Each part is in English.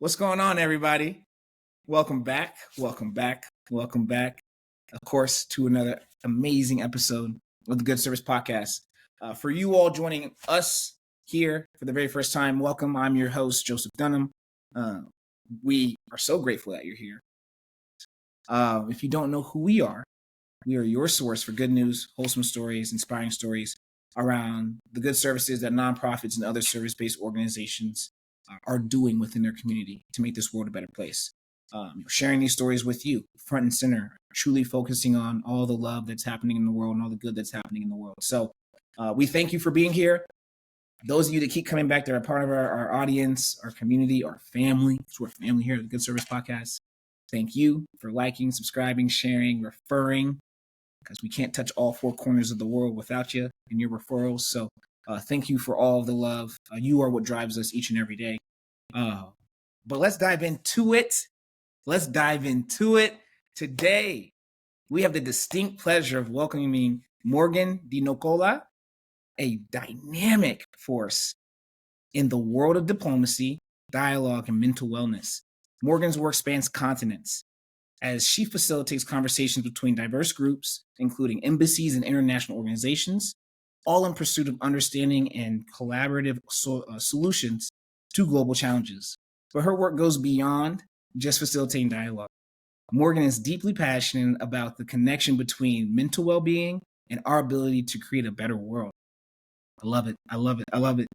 What's going on, everybody? Welcome back, welcome back, welcome back, of course, to another amazing episode of the Good Service Podcast. For you all joining us here for the very first time, welcome. I'm your host, Joseph Dunham. We are so grateful that you're here. If you don't know who we are your source for good news, wholesome stories, inspiring stories around the good services that nonprofits and other service-based organizations are doing within their community to make this world a better place. Sharing these stories with you, front and center, truly focusing on all the love that's happening in the world and all the good that's happening in the world. So we thank you for being here. Those of you that keep coming back, that are part of our audience, our community, our family, because we're a family here at the Good Service Podcast. Thank you for liking, subscribing, sharing, referring, because we can't touch all four corners of the world without you and your referrals. So thank you for all of the love. You are what drives us each and every day. But let's dive into it. Today, we have the distinct pleasure of welcoming Morgan DeNicola, a dynamic force in the world of diplomacy, dialogue, and mental wellness. Morgan's work spans continents as she facilitates conversations between diverse groups, including embassies and international organizations, all in pursuit of understanding and collaborative solutions to global challenges. But her work goes beyond just facilitating dialogue. Morgan is deeply passionate about the connection between mental well-being and our ability to create a better world. I love it.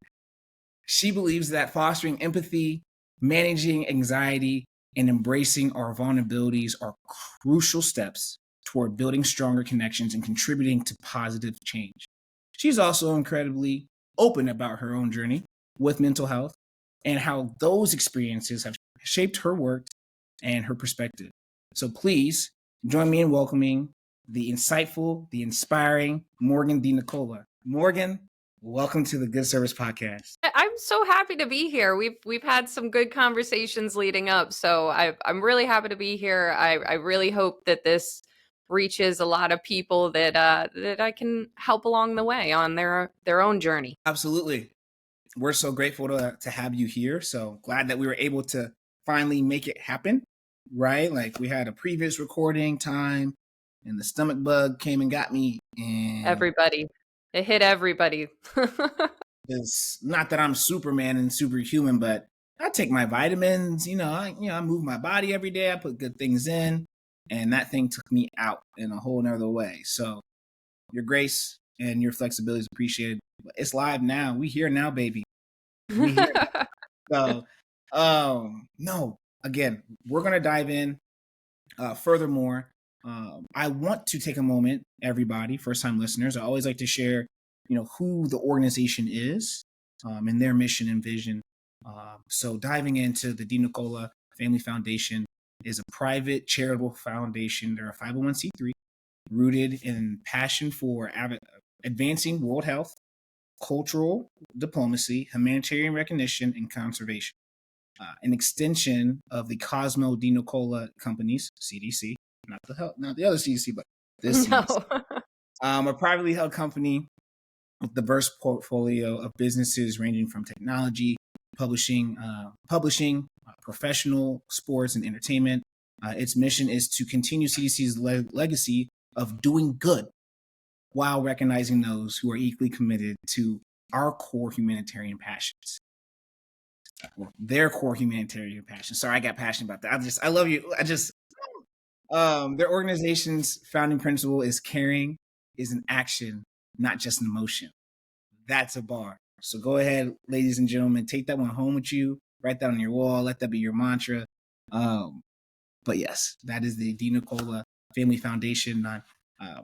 She believes that fostering empathy, managing anxiety, and embracing our vulnerabilities are crucial steps toward building stronger connections and contributing to positive change. She's also incredibly open about her own journey with mental health and how those experiences have shaped her work and her perspective. So please join me in welcoming the insightful, the inspiring Morgan DeNicola. Morgan, welcome to the Good Service Podcast. I'm so happy to be here. We've had some good conversations leading up, so I'm really happy to be here. I really hope that this reaches a lot of people that I can help along the way on their own journey. Absolutely. We're so grateful to have you here. So glad that we were able to finally make it happen, right? Like we had a previous recording time and the stomach bug came and got me. And everybody. It hit everybody. It's not that I'm Superman and superhuman, but I take my vitamins, I move my body every day. I put good things in, and that thing took me out in a whole nother way. So your grace and your flexibility is appreciated. It's live now. We here now, baby. We here. So, no, again, we're going to dive in. Furthermore, I want to take a moment, everybody, first-time listeners. I always like to share, who the organization is and their mission and vision. So diving into the DeNicola Family Foundation is a private charitable foundation. They're a 501c3 rooted in passion for advancing world health, cultural diplomacy, humanitarian recognition, and conservation. An extension of the Cosmo DeNicola Companies, CDC, not the other CDC, but this CDC. A privately held company with diverse portfolio of businesses ranging from technology, publishing, professional, sports, and entertainment. Its mission is to continue CDC's legacy of doing good while recognizing those who are equally committed to our core humanitarian passions. Their core humanitarian passion. Sorry, I got passionate about that. I love you. Their organization's founding principle is caring is an action, not just an emotion. That's a bar. So go ahead, ladies and gentlemen, take that one home with you. Write that on your wall. Let that be your mantra. But yes, that is the DeNicola Family Foundation.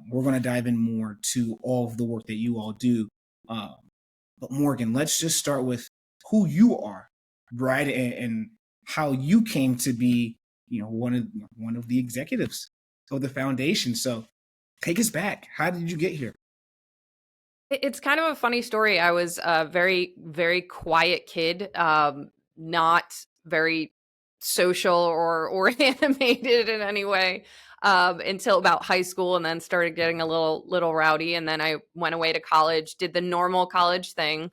We're going to dive in more to all of the work that you all do. But Morgan, let's just start with who you are, right? And how you came to be, one of the executives of the foundation. So take us back. How did you get here? It's kind of a funny story. I was a very, very quiet kid, not very social or animated in any way until about high school, and then started getting a little rowdy. And then I went away to college, did the normal college thing,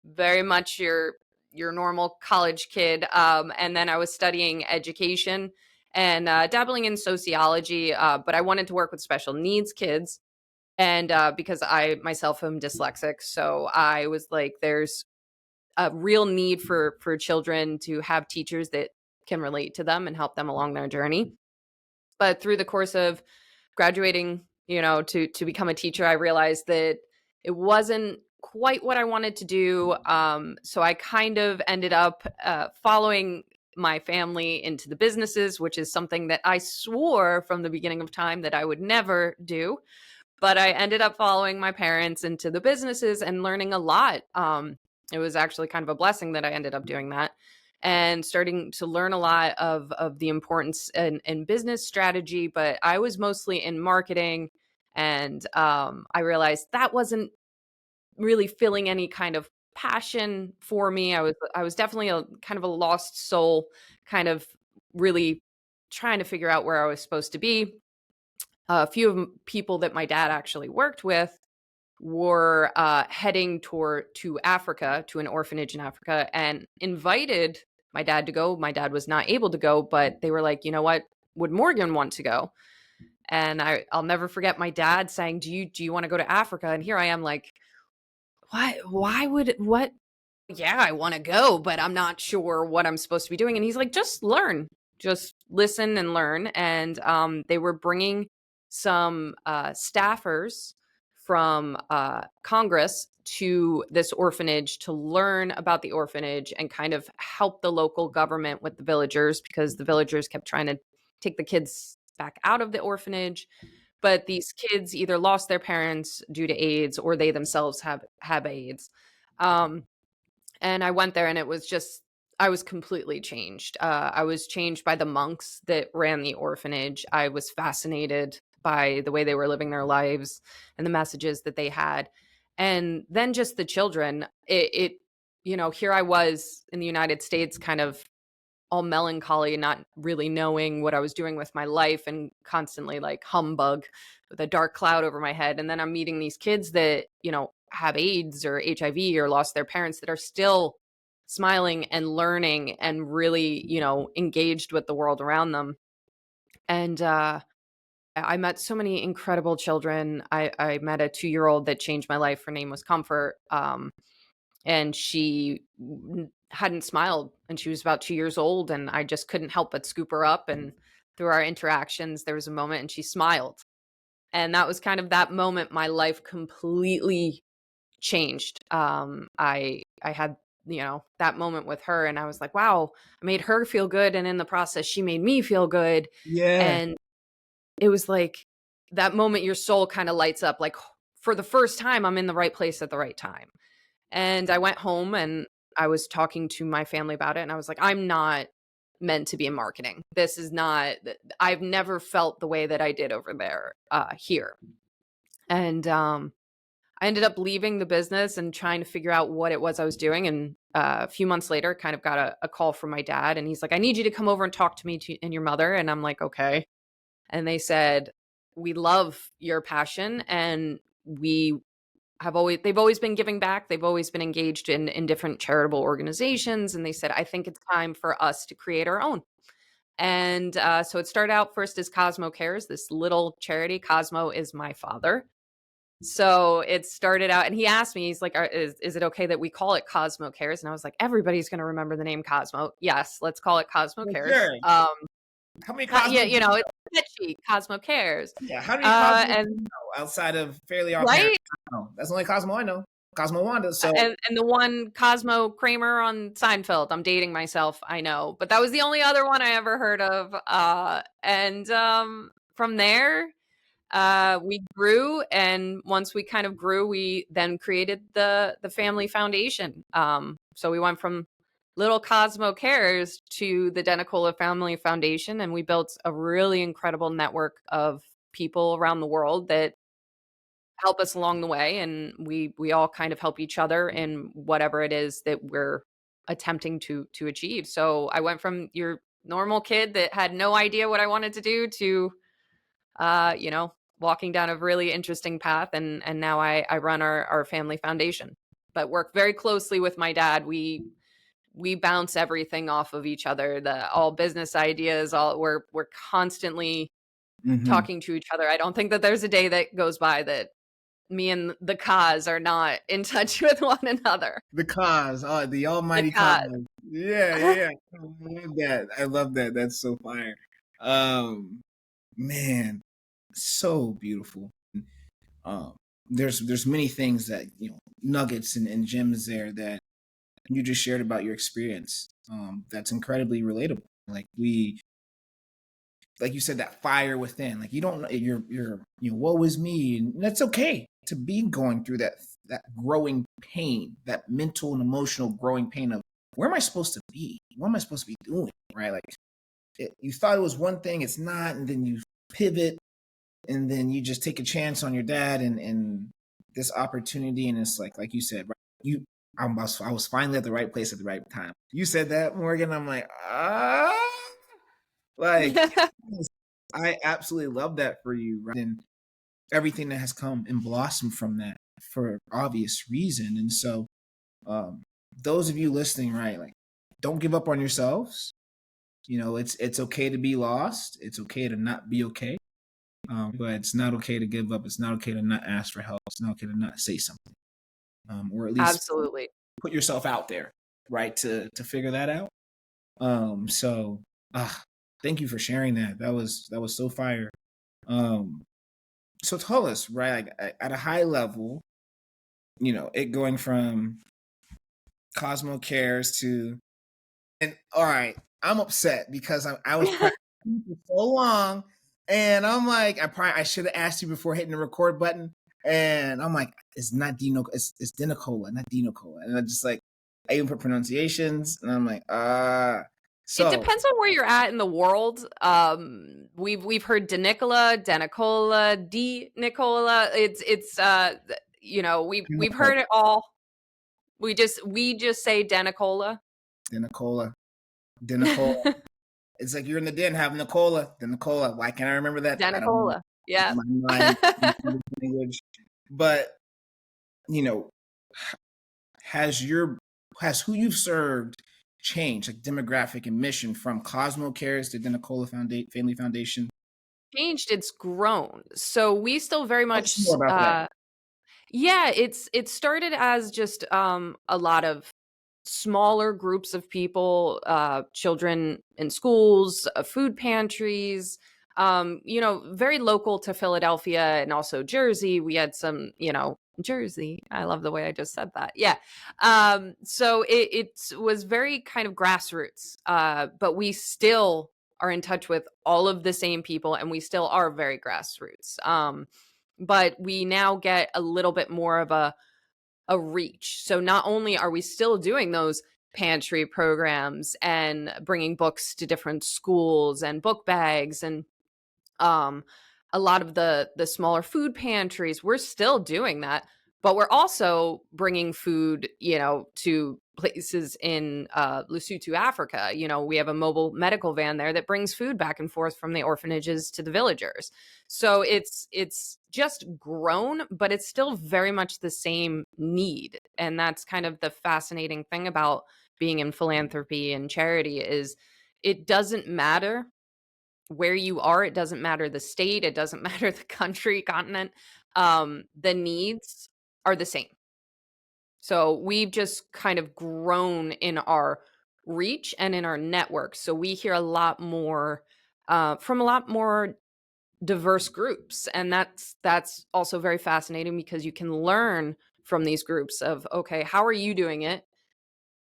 very much your your normal college kid. And then I was studying education and dabbling in sociology, but I wanted to work with special needs kids. And because I myself am dyslexic, so I was like, there's a real need for children to have teachers that can relate to them and help them along their journey. But through the course of graduating, to become a teacher, I realized that it wasn't quite what I wanted to do. So I kind of ended up following my family into the businesses, which is something that I swore from the beginning of time that I would never do. But I ended up following my parents into the businesses and learning a lot. It was actually kind of a blessing that I ended up doing that and starting to learn a lot of the importance in business strategy. But I was mostly in marketing, and I realized that wasn't really filling any kind of passion for me. I was definitely a kind of a lost soul, kind of really trying to figure out where I was supposed to be. A few of people that my dad actually worked with were heading to Africa, to an orphanage in Africa, and invited my dad to go. My dad was not able to go, but they were like, you know what? Would Morgan want to go? And I'll never forget my dad saying, "Do you want to go to Africa?" And here I am, like, what? Why would what? Yeah, I want to go, but I'm not sure what I'm supposed to be doing. And he's like, just learn, just listen and learn. And they were bringing some staffers from Congress to this orphanage to learn about the orphanage and kind of help the local government with the villagers, because the villagers kept trying to take the kids back out of the orphanage. But these kids either lost their parents due to AIDS, or they themselves have AIDS. Um, and I went there, and it was just, I was completely changed. I was changed by the monks that ran the orphanage. I was fascinated by the way they were living their lives and the messages that they had. And then just the children, here I was in the United States, kind of all melancholy, not really knowing what I was doing with my life, and constantly like humbug with a dark cloud over my head. And then I'm meeting these kids that, have AIDS or HIV or lost their parents, that are still smiling and learning and really, engaged with the world around them. And I met so many incredible children. I met a 2-year-old that changed my life. Her name was Comfort. And she hadn't smiled, and she was about 2 years old, and I just couldn't help but scoop her up. And through our interactions, there was a moment and she smiled. And that was kind of that moment my life completely changed. I had, that moment with her, and I was like, wow, I made her feel good, and in the process she made me feel good. Yeah. And it was like that moment your soul kind of lights up, like, for the first time I'm in the right place at the right time. And I went home and I was talking to my family about it, and I was like, I'm not meant to be in marketing. This is not, I've never felt the way that I did over there, here. And I ended up leaving the business and trying to figure out what it was I was doing. And a few months later, kind of got a call from my dad, and he's like, I need you to come over and talk to me and your mother. And I'm like, okay. And they said, we love your passion, and they've always been giving back. They've always been engaged in different charitable organizations. And they said, I think it's time for us to create our own. And so it started out first as Cosmo Cares, this little charity. Cosmo is my father. So it started out, and he asked me, he's like, is it okay that we call it Cosmo Cares? And I was like, everybody's going to remember the name Cosmo. Yes, let's call it Cosmo For Cares. sure. How many Yeah, Cosmos do you it's catchy, Cosmo Cares. Yeah, how many Cosmos do you And know outside of Fairly Odd Parents? right. No, that's the only Cosmo I know. Cosmo Wanda. So And the one Cosmo Kramer on Seinfeld. I'm dating myself, I know, but that was the only other one I ever heard of. And from there, we grew, and once we kind of grew, we then created the family foundation. So we went from little Cosmo Cares to the DeNicola Family Foundation, and we built a really incredible network of people around the world that help us along the way, and we all kind of help each other in whatever it is that we're attempting to achieve. So I went from your normal kid that had no idea what I wanted to do to walking down a really interesting path, and now I run our family foundation, but work very closely with my dad. we bounce everything off of each other. The all business ideas, all we're constantly Hmm. talking to each other. I don't think that there's a day that goes by that me and the cause are not in touch with one another. The cause, oh, the The almighty cause. cause. Yeah, yeah, yeah. I love that. I love that. That's so fire. Um, man, so beautiful. Um, there's many things that, nuggets and gems there that you just shared about your experience. That's incredibly relatable. Like you said, that fire within. Like, you don't know, woe is me, and that's okay to be going through that growing pain, that mental and emotional growing pain of, where am I supposed to be? What am I supposed to be doing? Right? Like, you thought it was one thing, it's not, and then you pivot, and then you just take a chance on your dad and this opportunity, and it's like you said, right? I was finally at the right place at the right time. You said that, Morgan. I'm like, like, yes, I absolutely love that for you, right? And everything that has come and blossomed from that for obvious reason. And so, um, those of you listening, right, like, don't give up on yourselves. It's okay to be lost. It's okay to not be okay. But it's not okay to give up. It's not okay to not ask for help. It's not okay to not say something, or at least Absolutely. put yourself out there, right, to figure that out. So, thank you for sharing that. That was so fire. Um, so tell us, right, like, at a high level, it going from Cosmo Cares to, and all right, I'm upset because I was practicing for so long, and I'm like, I should have asked you before hitting the record button, and I'm like, it's not Dino, it's DeNicola, not DeNicola, and I just like, I even put pronunciations, and I'm like, It so depends on where you're at in the world. We've heard DeNicola, DeNicola, DeNicola. We've DeNicola, heard it all. We just say DeNicola. DeNicola, DeNicola. It's like you're in the den having Nicola, the Nicola. Why can't I remember that? I don't know. DeNicola. Yeah. My mind, language. But, you know, has your has who you've served changed, like demographic and mission, from Cosmo Cares to the Nicola Family Foundation? Changed, it's grown. So we still very Tell us more much about that. yeah, it started as just a lot of smaller groups of people, children in schools, food pantries, very local to Philadelphia and also Jersey. We had some, Jersey. I love the way I just said that. Yeah. So it was very kind of grassroots, but we still are in touch with all of the same people and we still are very grassroots. But we now get a little bit more of a reach. So not only are we still doing those pantry programs and bringing books to different schools and book bags and um a lot of the smaller food pantries, we're still doing that, but we're also bringing food, to places in Lesotho, Africa. We have a mobile medical van there that brings food back and forth from the orphanages to the villagers. So it's just grown, but it's still very much the same need. And that's kind of the fascinating thing about being in philanthropy and charity is it doesn't matter where you are, it doesn't matter the state, it doesn't matter the country, continent. The needs are the same. So we've just kind of grown in our reach and in our network. So we hear a lot more from a lot more diverse groups, and that's also very fascinating because you can learn from these groups of, okay, how are you doing it?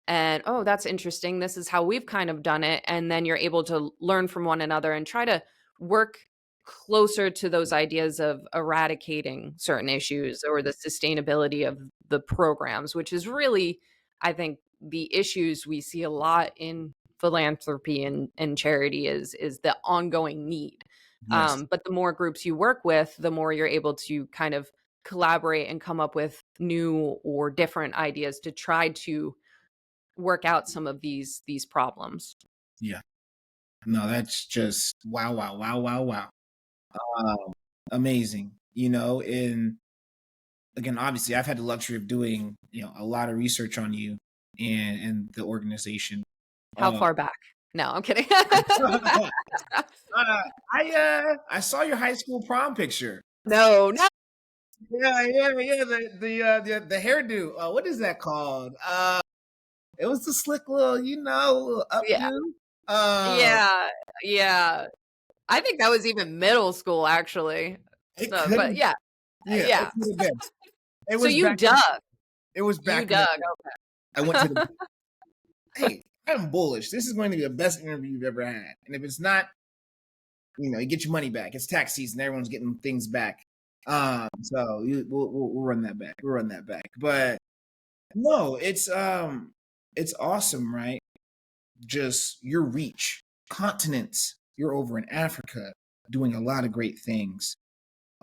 And, oh, that's interesting. This is how we've kind of done it. And then you're able to learn from one another and try to work closer to those ideas of eradicating certain issues or the sustainability of the programs, which is really, I think, the issues we see a lot in philanthropy and charity is the ongoing need. Yes. But the more groups you work with, the more you're able to kind of collaborate and come up with new or different ideas to try to work out some of these problems. Yeah. No, that's just wow, wow, wow, wow, wow. Amazing. And again, obviously, I've had the luxury of doing, a lot of research on you. and the organization. How Uh, far back? No, I'm kidding. I saw your high school prom picture. No, no. Yeah. The hairdo. What is that called? It was the slick little, little Yeah, updo. Uh, yeah, yeah. I think that was even middle school, actually. it So, could but have, yeah, yeah, it yeah. could have been. It So was you back. dug. It was You back in the. dug. I went to the. Okay. Hey, I'm bullish. This is going to be the best interview you've ever had, and if it's not, you get your money back. It's tax season. Everyone's getting things back. So we'll run that back. We'll run that back. But no, it's awesome, right? Just your reach, continents. You're over in Africa doing a lot of great things.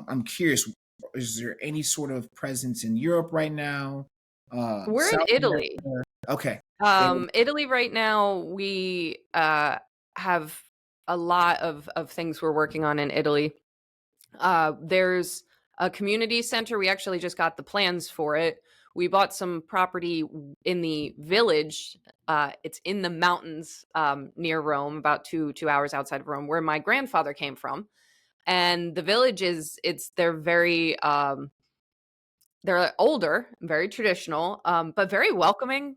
I'm curious, is there any sort of presence in Europe right now? We're in South Italy. America? Okay. Italy right now, we have a lot of things we're working on in Italy. There's a community center. We actually just got the plans for it. We bought some property in the village. It's in the mountains near Rome, about 2 hours outside of Rome, where my grandfather came from. And the village they're very they're older, very traditional, but very welcoming.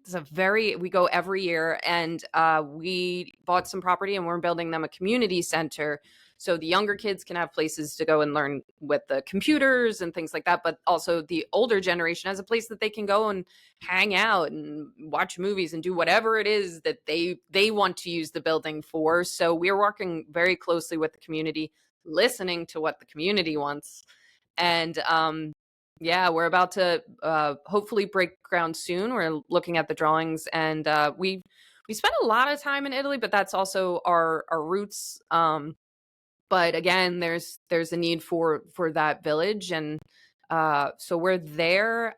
We go every year, and we bought some property and we're building them a community center. So the younger kids can have places to go and learn with the computers and things like that. But also the older generation has a place that they can go and hang out and watch movies and do whatever it is that they want to use the building for. So we're working very closely with the community, listening to what the community wants. And yeah, we're about to hopefully break ground soon. We're looking at the drawings, and we spent a lot of time in Italy, but that's also our roots. But again, there's a need for that village, and so we're there.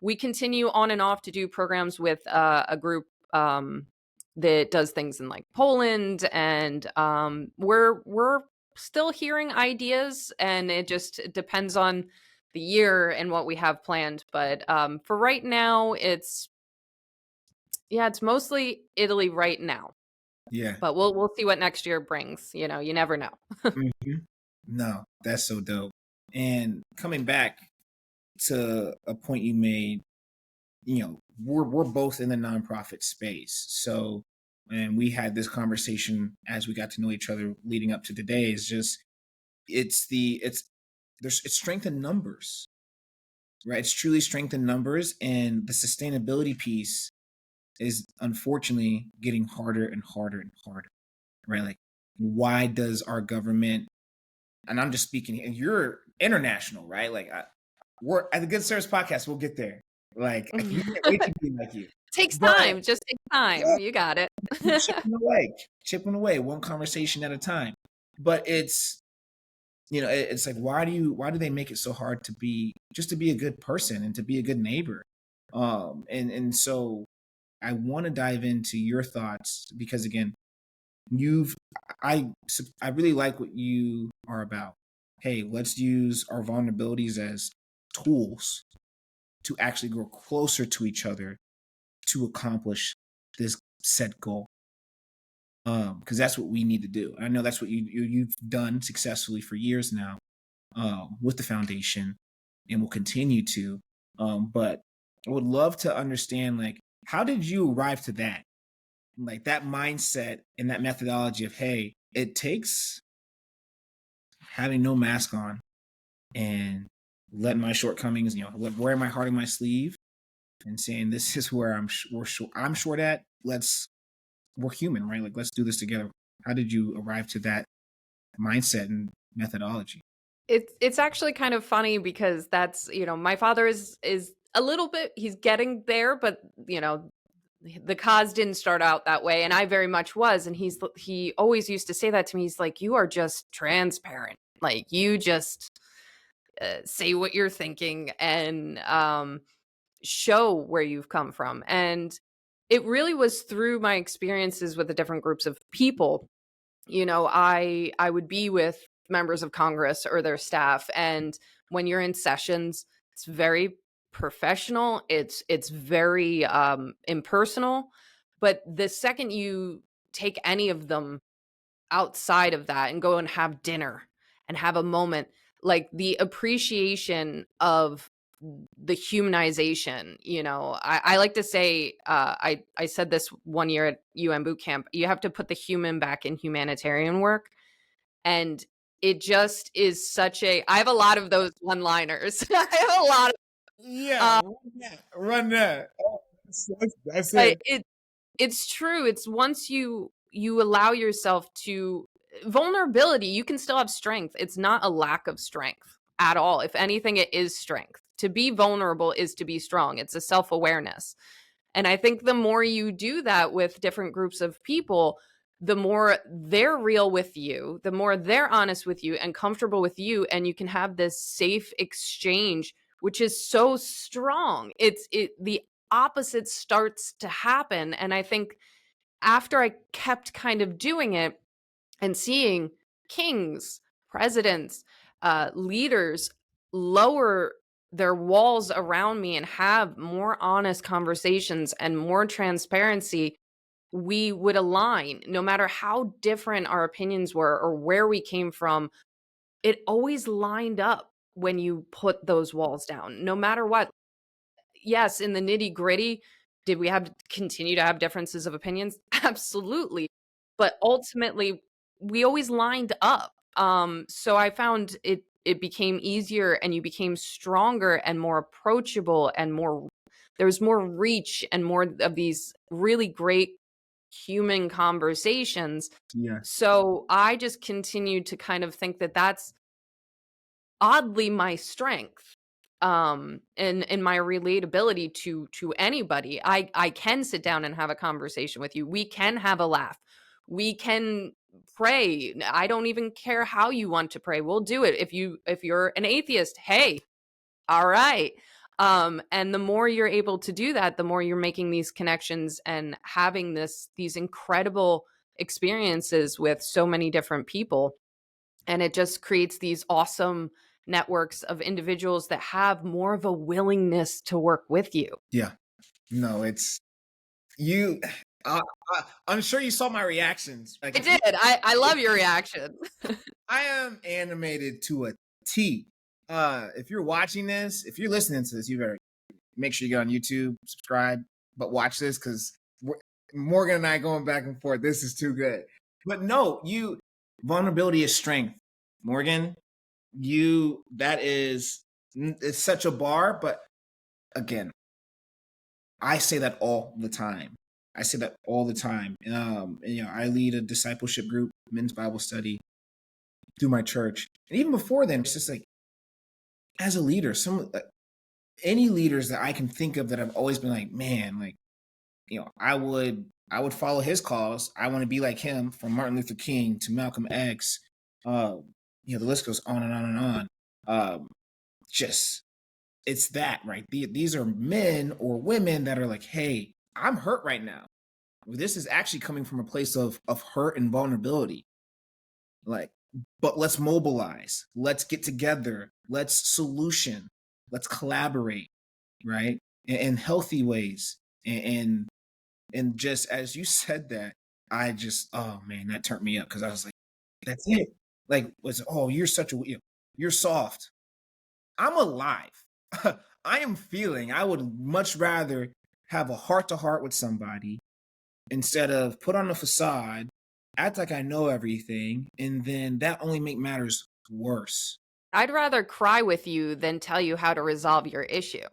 We continue on and off to do programs with a group that does things in like Poland, and we're still hearing ideas, and it just depends on the year and what we have planned. But for right now, it's mostly Italy right now. Yeah. But we'll see what next year brings. You never know. Mhm. No, that's so dope. And coming back to a point you made, we're both in the nonprofit space. So, and we had this conversation as we got to know each other leading up to today. Is just it's strength in numbers, right? It's truly strength in numbers, and the sustainability piece is unfortunately getting harder and harder and harder, right? Like, why does our government, and I'm just speaking, and you're international, right? Like, we're at the Good Service Podcast, we'll get there. Like, we can't wait to be like you. Takes But time. Just takes yeah, time. You got it. keep chipping away, one conversation at a time. But it's like, why do they make it so hard to be a good person and to be a good neighbor? And so I want to dive into your thoughts because again, you've I I really like what you are about. Hey, let's use our vulnerabilities as tools to actually grow closer to each other to accomplish this set goal. Because that's what we need to do. I know that's what you've done successfully for years now, with the foundation, and will continue to. But I would love to understand, like, how did you arrive to that? Like that mindset and that methodology of, hey, it takes having no mask on and letting my shortcomings, wearing my heart on my sleeve and saying, this is where I'm short at. We're human, right? Like, let's do this together. How did you arrive to that mindset and methodology? It's actually kind of funny because that's, my father is a little bit, he's getting there, but the cause didn't start out that way, and I very much was, and he always used to say that to me. He's like, "You are just transparent. Like, you just say what you're thinking and show where you've come from." And it really was through my experiences with the different groups of people. I would be with members of Congress or their staff, and when you're in sessions, it's very professional, it's very impersonal, but the second you take any of them outside of that and go and have dinner and have a moment, like the appreciation of the humanization, I like to say, I said this one year at UN boot camp, you have to put the human back in humanitarian work. And it just is such I have a lot of those one-liners. I have a lot of, Yeah, uh, run that. Run that. Oh, that's but it. it's true. It's once you allow yourself to vulnerability, you can still have strength. It's not a lack of strength at all. If anything, it is strength. To be vulnerable is to be strong. It's a self-awareness. And I think the more you do that with different groups of people, the more they're real with you, the more they're honest with you and comfortable with you, and you can have this safe exchange, which is so strong. The opposite starts to happen. And I think after I kept kind of doing it and seeing kings, presidents, leaders lower their walls around me and have more honest conversations and more transparency, we would align no matter how different our opinions were or where we came from. It always lined up when you put those walls down, no matter what. Yes, in the nitty-gritty, did we have to continue to have differences of opinions? Absolutely. But ultimately, we always lined up. So I found it became easier and you became stronger and more approachable and more there was more reach and more of these really great human conversations. Yeah. So I just continued to kind of think that that's oddly my strength, in my relatability to anybody. I can sit down and have a conversation with you. We can have a laugh. We can pray. I don't even care how you want to pray. We'll do it. If you're an atheist, hey, all right. And the more you're able to do that, the more you're making these connections and having these incredible experiences with so many different people. And it just creates these awesome networks of individuals that have more of a willingness to work with you. Yeah. No, it's you. I, I'm sure you saw my reactions. Like, I did. I love your reaction. I am animated to a T. If you're watching this, if you're listening to this, you better make sure you get on YouTube, subscribe, but watch this because Morgan and I going back and forth. This is too good. But no, vulnerability is strength. Morgan, that is, it's such a bar. But again, I say that all the time. I say that all the time. I lead a discipleship group, men's Bible study through my church. And even before then, it's just like, as a leader, any leaders that I can think of that I've always been like, man, like, I would follow his cause. I want to be like him, from Martin Luther King to Malcolm X. The list goes on and on and on. Just it's that, right? These are men or women that are like, hey, I'm hurt right now. This is actually coming from a place of hurt and vulnerability. Like, but let's mobilize. Let's get together. Let's solution. Let's collaborate, right? In healthy ways. And just as you said that, I just, oh man, that turned me up because I was like, that's it. Like, you're such you're soft. I'm alive. I am feeling. I would much rather have a heart to heart with somebody instead of put on a facade, act like I know everything, and then that only make matters worse. I'd rather cry with you than tell you how to resolve your issue.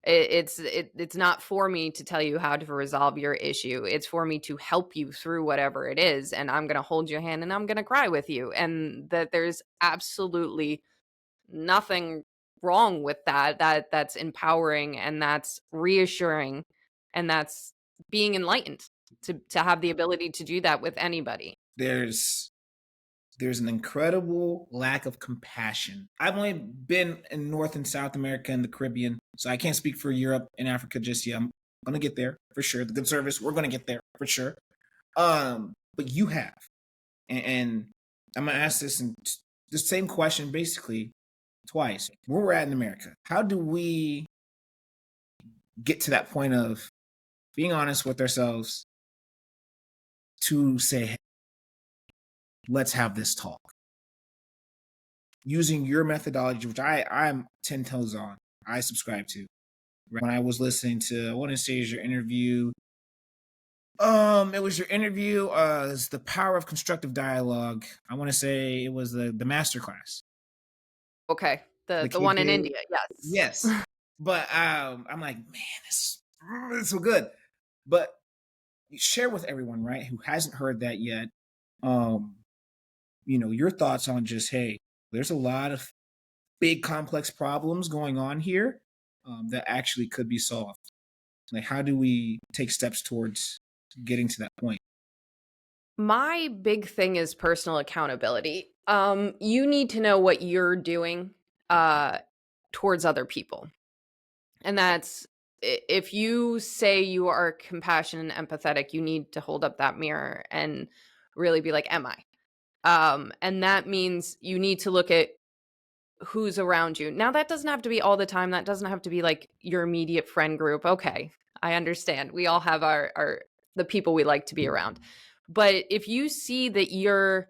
It's not for me to tell you how to resolve your issue. It's for me to help you through whatever it is, and I'm gonna hold your hand and I'm gonna cry with you. And that there's absolutely nothing wrong with that. That's empowering and that's reassuring and that's being enlightened to have the ability to do that with anybody. There's an incredible lack of compassion. I've only been in North and South America and the Caribbean, so I can't speak for Europe and Africa just yet. I'm gonna get there for sure. The good service, we're gonna get there for sure. But you have, and I'm gonna ask this and the same question basically twice. Where we're at in America, how do we get to that point of being honest with ourselves to say, hey, let's have this talk. Using your methodology, which I'm 10 toes on, I subscribe to. When I was listening to, I want to say is your interview. It was your interview. It's the power of constructive dialogue. I want to say it was the masterclass. Okay. The The kid one in did. India. Yes. Yes. But I'm like, man, this is so good. But share with everyone, right, who hasn't heard that yet. Your thoughts on just, hey, there's a lot of big complex problems going on here that actually could be solved. Like, how do we take steps towards getting to that point? My big thing is personal accountability. You need to know what you're doing towards other people. And that's if you say you are compassionate and empathetic, you need to hold up that mirror and really be like, am I? And that means you need to look at who's around you. Now, that doesn't have to be all the time. That doesn't have to be like your immediate friend group. Okay, I understand. We all have our the people we like to be around. But if you see that you're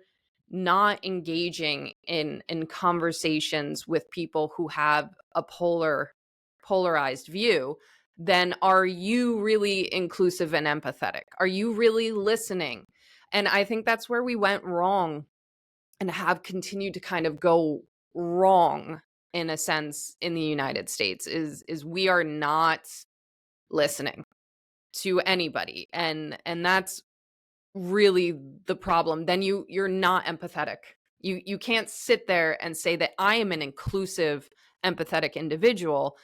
not engaging in conversations with people who have a polarized view, then are you really inclusive and empathetic? Are you really listening? And I think that's where we went wrong and have continued to kind of go wrong in a sense in the United States is we are not listening to anybody, and that's really the problem. Then you're not empathetic. You can't sit there and say that I am an inclusive empathetic individual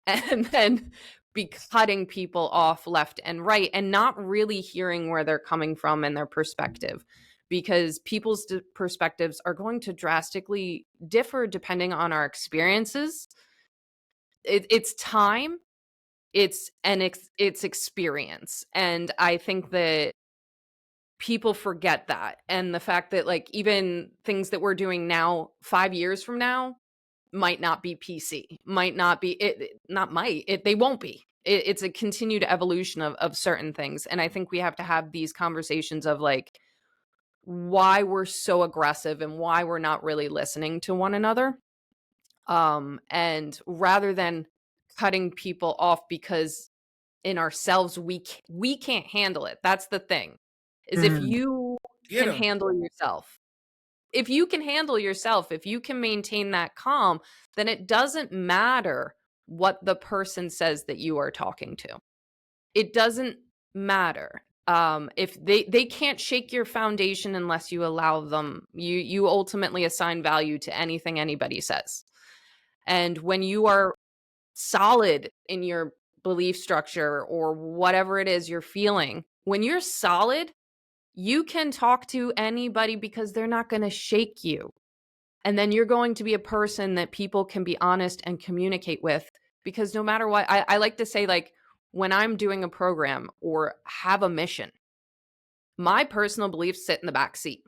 and then be cutting people off left and right and not really hearing where they're coming from and their perspective, because people's perspectives are going to drastically differ depending on our experiences. It's time, it's experience, and I think that people forget that, and the fact that like even things that we're doing now 5 years from now might not be PC, might not be not might it they won't be. It's a continued evolution of certain things, and I think we have to have these conversations of like why we're so aggressive and why we're not really listening to one another, and rather than cutting people off because in ourselves we can't handle it. That's the thing, is if Mm, you get can them. handle yourself, if you can handle yourself, if you can maintain that calm, then it doesn't matter what the person says that you are talking to. It doesn't matter. If they can't shake your foundation unless you allow them. You ultimately assign value to anything anybody says. And when you are solid in your belief structure or whatever it is you're feeling, when you're solid, you can talk to anybody because they're not going to shake you. And then you're going to be a person that people can be honest and communicate with, because no matter what, I like to say, like, when I'm doing a program or have a mission, my personal beliefs sit in the back seat.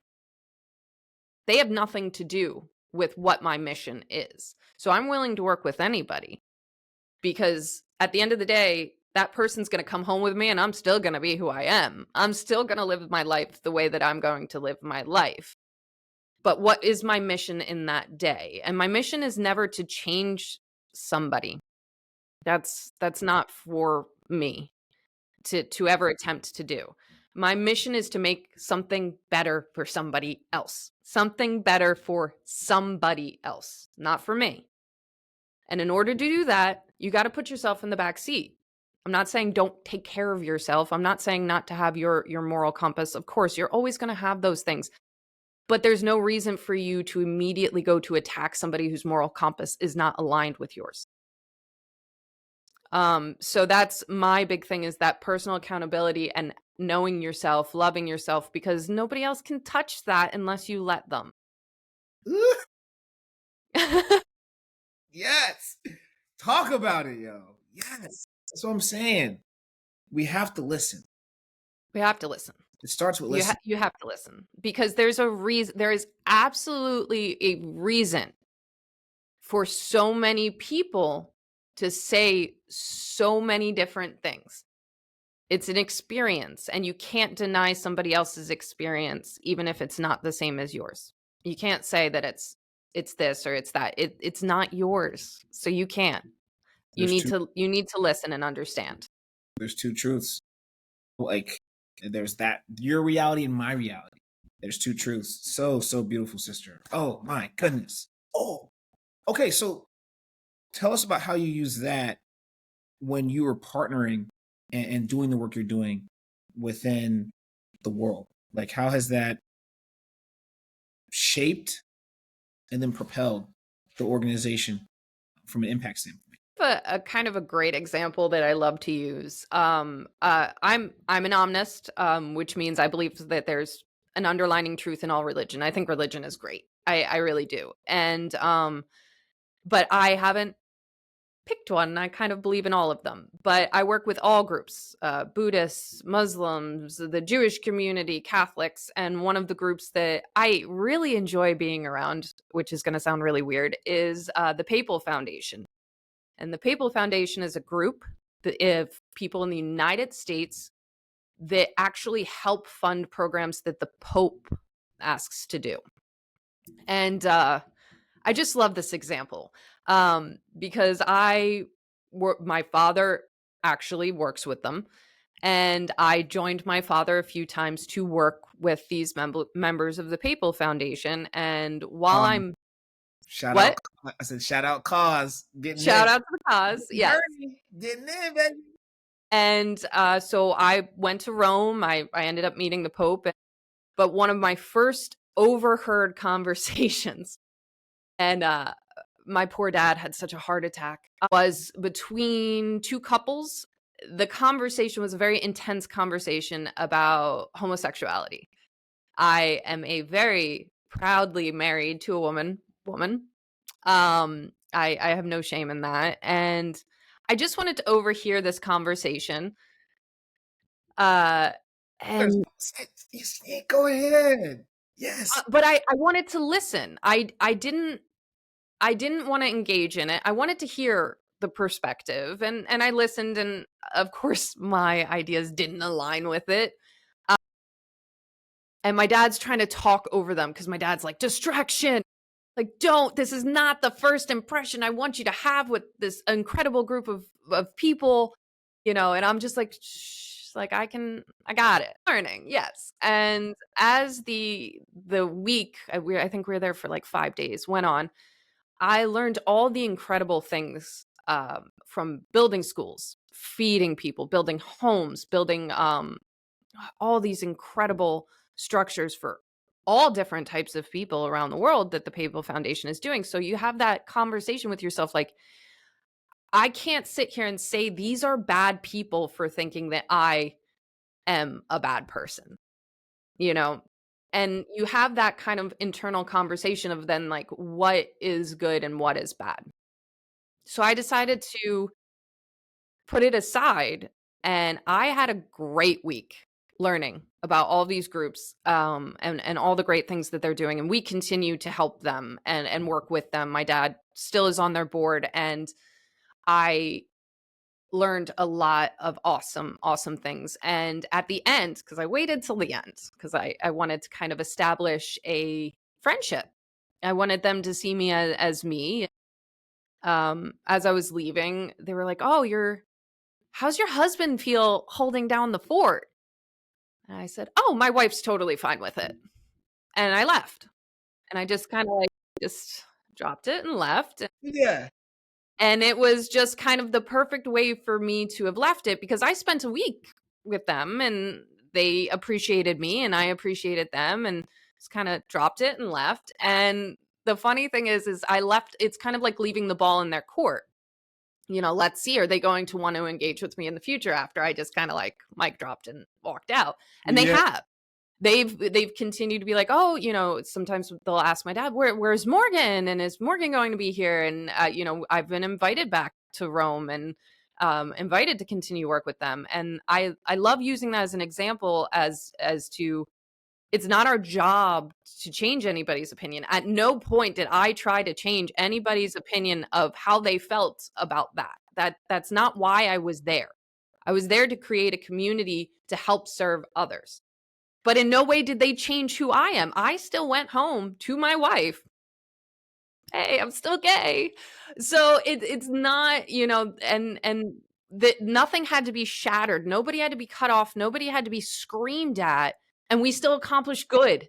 They have nothing to do with what my mission is. So I'm willing to work with anybody, because at the end of the day, that person's going to come home with me and I'm still going to be who I am. I'm still going to live my life the way that I'm going to live my life. But what is my mission in that day? And my mission is never to change somebody. That's not for me to ever attempt to do. My mission is to make something better for somebody else. Something better for somebody else, not for me. And in order to do that, you got to put yourself in the back seat. I'm not saying don't take care of yourself. I'm not saying not to have your moral compass. Of course, you're always going to have those things. But there's no reason for you to immediately go to attack somebody whose moral compass is not aligned with yours. So that's my big thing, is that personal accountability and knowing yourself, loving yourself, because nobody else can touch that unless you let them. Ooh, yes. Talk about it, yo. Yes. That's what I'm saying. We have to listen. We have to listen. It starts with listening. You have to listen, because there's a reason. There is absolutely a reason for so many people to say so many different things. It's an experience, and you can't deny somebody else's experience, even if it's not the same as yours. You can't say that it's this or it's that. It's not yours, so you can't. There's two You need to listen and understand. there's two truths. Like there's that your reality and my reality. There's two truths. So beautiful, sister. Oh my goodness. Oh, okay. So tell us about how you use that when you were partnering and doing the work you're doing within the world. Like, how has that shaped and then propelled the organization from an impact standpoint? A kind of a great example that I love to use. I'm an omnist, which means I believe that there's an underlining truth in all religion. I think religion is great. I really do. And but I haven't picked one. I kind of believe in all of them. But I work with all groups, Buddhists, Muslims, the Jewish community, Catholics, and one of the groups that I really enjoy being around, which is going to sound really weird, is the Papal Foundation. And the Papal Foundation is a group of people in the United States that actually help fund programs that the Pope asks to do. And I just love this example because my father actually works with them. And I joined my father a few times to work with these members of the Papal Foundation. And while I'm Shout out. what? I said, shout out cause. Getting Shout in. out to the cause. Yes. Getting in, baby. And so I went to Rome. I ended up meeting the Pope. But one of my first overheard conversations, and my poor dad had such a heart attack, was between two couples. The conversation was a very intense conversation about homosexuality. I am a very proudly married to a woman. I have no shame in that. And I just wanted to overhear this conversation. And Yes, go ahead. Yes. but I wanted to listen. I didn't want to engage in it. I wanted to hear the perspective, and I listened, and of course my ideas didn't align with it. And my dad's trying to talk over them because my dad's like, distraction. Like, this is not the first impression I want you to have with this incredible group of people, and I'm just like, shh, like I got it. Learning, yes. And as the week, I think we were there for like 5 days, went on, I learned all the incredible things from building schools, feeding people, building homes, building all these incredible structures for all different types of people around the world that the Papal Foundation is doing. So you have that conversation with yourself like, I can't sit here and say these are bad people for thinking that I am a bad person, And you have that kind of internal conversation of then like, what is good and what is bad. So I decided to put it aside, and I had a great week learning about all these groups and all the great things that they're doing, and we continue to help them and work with them. My dad still is on their board, and I learned a lot of awesome things. And at the end, because I waited till the end because I wanted to kind of establish a friendship. I wanted them to see me as me. As I was leaving, they were like, oh, how's your husband feel holding down the fort? And I said, oh, my wife's totally fine with it. And I left. And I just kind of like just dropped it and left. Yeah. And it was just kind of the perfect way for me to have left it because I spent a week with them and they appreciated me and I appreciated them and just kind of dropped it and left. And the funny thing is I left, it's kind of like leaving the ball in their court. Let's see, are they going to want to engage with me in the future after I just kind of like mic dropped and walked out? And they have. They've continued to be like, oh, sometimes they'll ask my dad, where's Morgan? And is Morgan going to be here? And, I've been invited back to Rome and invited to continue work with them. And I love using that as an example as to, it's not our job to change anybody's opinion. At no point did I try to change anybody's opinion of how they felt about that. That's not why I was there. I was there to create a community to help serve others. But in no way did they change who I am. I still went home to my wife. Hey, I'm still gay. So it's not, and that nothing had to be shattered. Nobody had to be cut off. Nobody had to be screamed at, and we still accomplished good.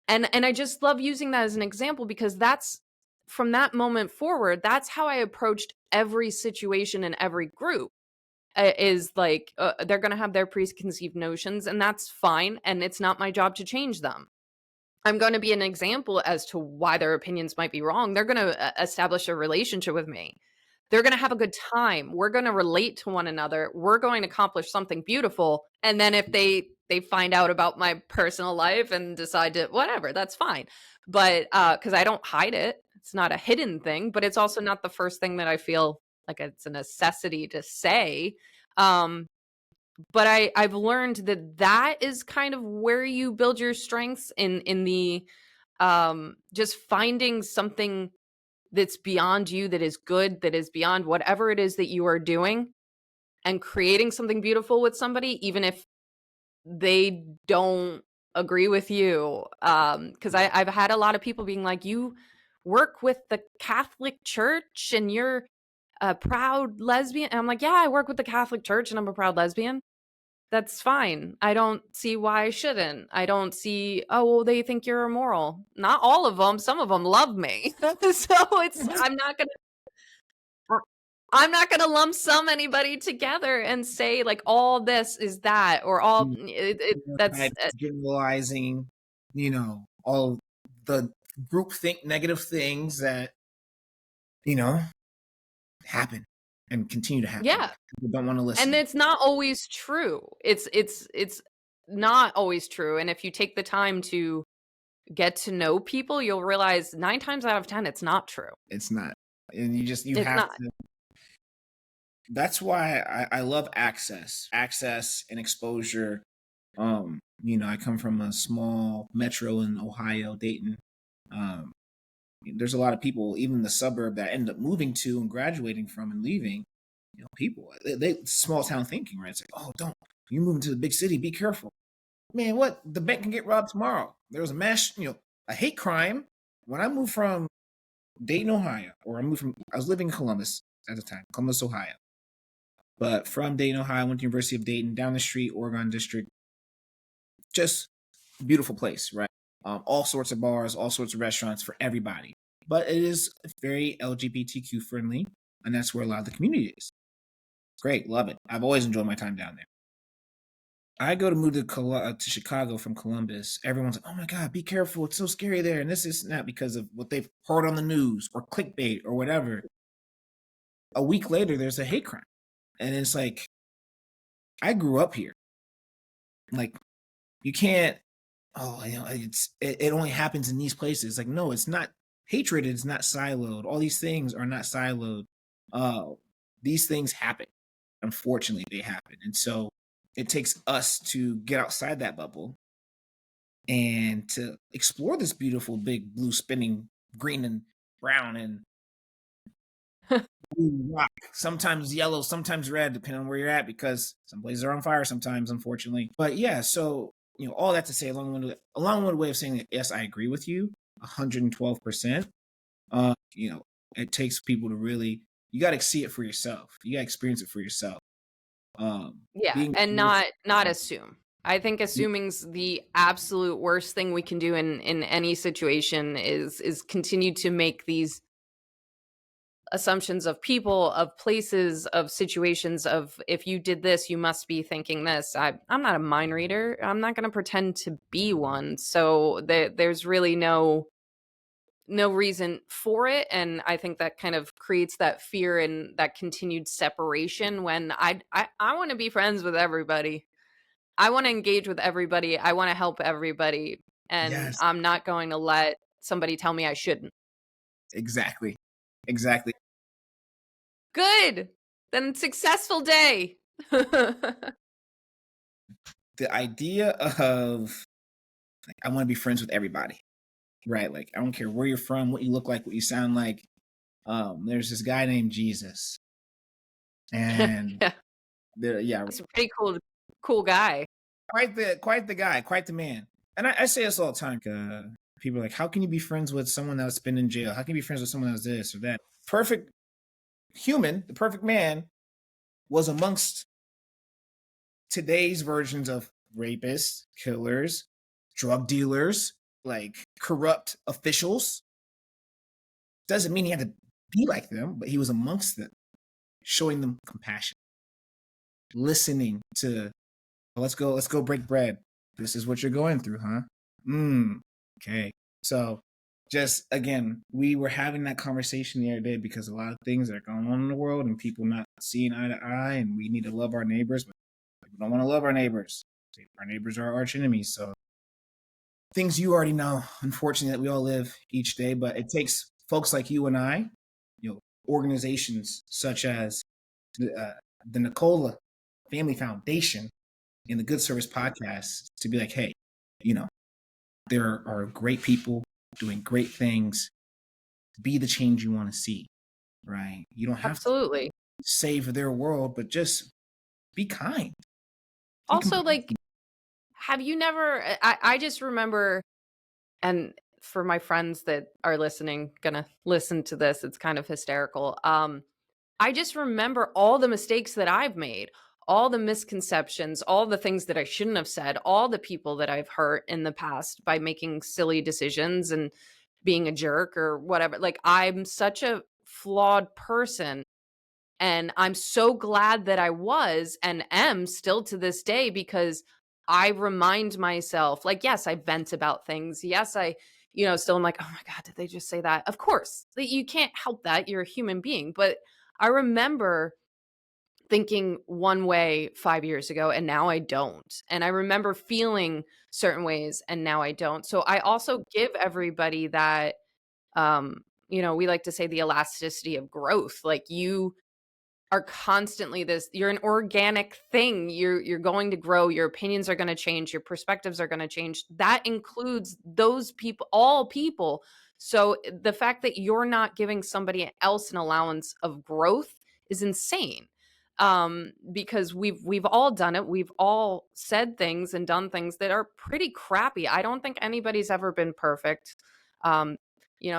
And I just love using that as an example because that's from that moment forward, that's how I approached every situation in every group. Is like they're going to have their preconceived notions, and that's fine. And it's not my job to change them. I'm going to be an example as to why their opinions might be wrong. They're going to establish a relationship with me. They're going to have a good time. We're going to relate to one another. We're going to accomplish something beautiful. And then if they find out about my personal life and decide to whatever, that's fine. But cuz I don't hide it. It's not a hidden thing, but it's also not the first thing that I feel like it's a necessity to say. Um but I've learned that that is kind of where you build your strengths in the just finding something that's beyond you, that is good, that is beyond whatever it is that you are doing, and creating something beautiful with somebody, even if they don't agree with you. Because I've had a lot of people being like, you work with the Catholic Church and you're a proud lesbian. And I'm like, yeah, I work with the Catholic Church and I'm a proud lesbian. That's fine. I don't see why I shouldn't. I don't see, oh, well, they think you're immoral. Not all of them. Some of them love me. So it's I'm not gonna lump sum anybody together and say like all this is that or all that's Stereotypes, generalizing, all the group think negative things that, you know, happen and continue to happen. yeah. People don't want to And listen. it's not always true. It's not always true. And if you take the time to get to know people, you'll realize 9 times out of 10 it's not true. It's not. And you It's have not. to. That's why I love access and exposure. I come from a small metro in Ohio, Dayton. Um, there's a lot of people, even the suburb that I ended up moving to and graduating from and leaving. People they small town thinking, right? It's like, oh, don't you're moving to the big city, be careful, man. What the bank can get robbed tomorrow. There was a hate crime when I moved from Dayton, Ohio, or I was living in Columbus at the time, Columbus, Ohio. But from Dayton, Ohio, I went to University of Dayton, down the street, Oregon District. Just beautiful place, right? All sorts of bars, all sorts of restaurants for everybody. But it is very LGBTQ friendly, and that's where a lot of the community is. Great, love it. I've always enjoyed my time down there. I go to move to Chicago from Columbus. Everyone's like, "Oh my God, be careful! It's so scary there." And this is not because of what they've heard on the news or clickbait or whatever. A week later, there's a hate crime, and it's like, I grew up here. Like, you can't. Oh, it only happens in these places. Like, no, it's not. Hatred is not siloed. All these things are not siloed. Uh, these things happen. Unfortunately, they happen, and so it takes us to get outside that bubble and to explore this beautiful big blue spinning green and brown and blue rock. Sometimes yellow, sometimes red, depending on where you're at, because some places are on fire sometimes, unfortunately. But yeah, so all that to say, along way of saying that, yes, I agree with you 112%. It takes people to really, you got to see it for yourself. You got to experience it for yourself. Yeah, Being and curious, not assume. I think assuming's the absolute worst thing we can do in any situation is continue to make these assumptions of people, of places, of situations of if you did this, you must be thinking this. I'm not a mind reader. I'm not going to pretend to be one. So there's really no reason for it, and I think that kind of creates that fear and that continued separation when I want to be friends with everybody. I want to engage with everybody. I want to help everybody, and yes, I'm not going to let somebody tell me I shouldn't. exactly, exactly. Good. Then successful day. The idea of like, I want to be friends with everybody, right? Like, I don't care where you're from, what you look like, what you sound like. There's this guy named Jesus. And Yeah, yeah, that's a pretty cool guy. quite the guy, quite the man. And I say this all the time. People are like, how can you be friends with someone that's been in jail? How can you be friends with someone that's this or that? Perfect human, the perfect man, was amongst today's versions of rapists, killers, drug dealers, like corrupt officials. Doesn't mean he had to be like them, but he was amongst them, showing them compassion, listening to, let's go break bread. This is what you're going through, huh? Okay. So just again, we were having that conversation the other day because a lot of things are going on in the world and people not seeing eye to eye, and we need to love our neighbors, but people don't want to love our neighbors. Our neighbors are our arch enemies. So things you already know, unfortunately, that we all live each day, but it takes folks like you and I, organizations such as the DeNicola Family Foundation and the Good Service podcast to be like, hey, you know, there are great people doing great things. Be the change you want to see, right? You don't have to Absolutely. save their world, but just be kind. Be Also, compassionate. like, have you never I just remember, and for my friends that are listening, gonna listen to this, it's kind of hysterical. I just remember all the mistakes that I've made, all the misconceptions, all the things that I shouldn't have said, all the people that I've hurt in the past by making silly decisions and being a jerk or whatever. Like, I'm such a flawed person. And I'm so glad that I was and am still to this day, because I remind myself, like, yes, I vent about things. Yes, still I'm like, oh my God, did they just say that? Of course, you can't help that. You're a human being. But I remember thinking one way 5 years ago and now I don't. And I remember feeling certain ways and now I don't. So I also give everybody that, we like to say the elasticity of growth. Like, you are constantly you're an organic thing. You're going to grow, your opinions are going to change, your perspectives are going to change. That includes those people, all people. So the fact that you're not giving somebody else an allowance of growth is insane. Because we've all done it. We've all said things and done things that are pretty crappy. I don't think anybody's ever been perfect. um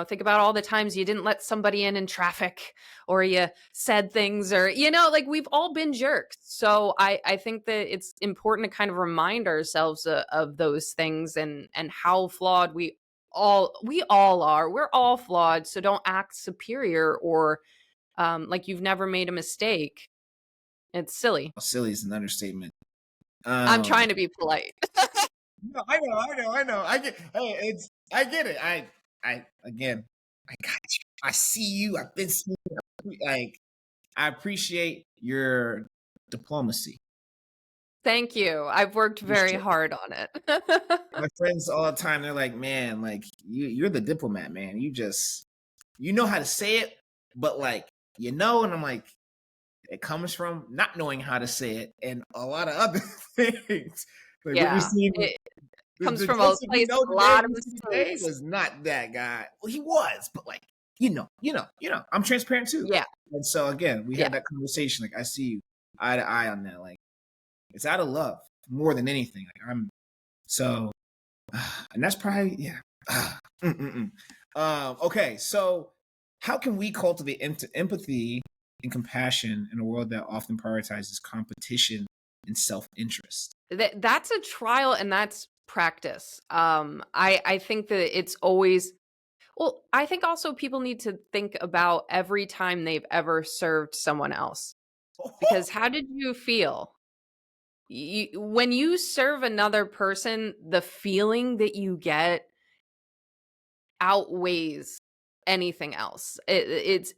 think about all the times you didn't let somebody in traffic, or you said things, or like, we've all been jerks. So I think that it's important to kind of remind ourselves of those things, and how flawed we all are. We're all flawed, so don't act superior, or like you've never made a mistake. It's silly. Silly is an understatement. I'm trying to be polite. No, I know. I get it. Again, I got you. I see you. I've been seeing you. Like, I appreciate your diplomacy. Thank you. I've worked For very sure. hard on it. My friends all the time, they're like, man, like you're the diplomat, man. You know how to say it, but like, and I'm like, it comes from not knowing how to say it and a lot of other things. Like what you Yeah, see, it comes the from a Joseph place with a today, lot of we see today mistakes. was not that guy. Well, he was, but like, I'm transparent too. Yeah, And so again, we yeah. had that conversation. Like, I see you eye to eye on that. Like, it's out of love more than anything. Like, so, and that's probably, yeah. Okay, so how can we cultivate empathy and compassion in a world that often prioritizes competition and self-interest? That's a trial and that's practice. I think that it's always, well, I think also people need to think about every time they've ever served someone else. Because how did you feel? When you serve another person, the feeling that you get outweighs anything else. It's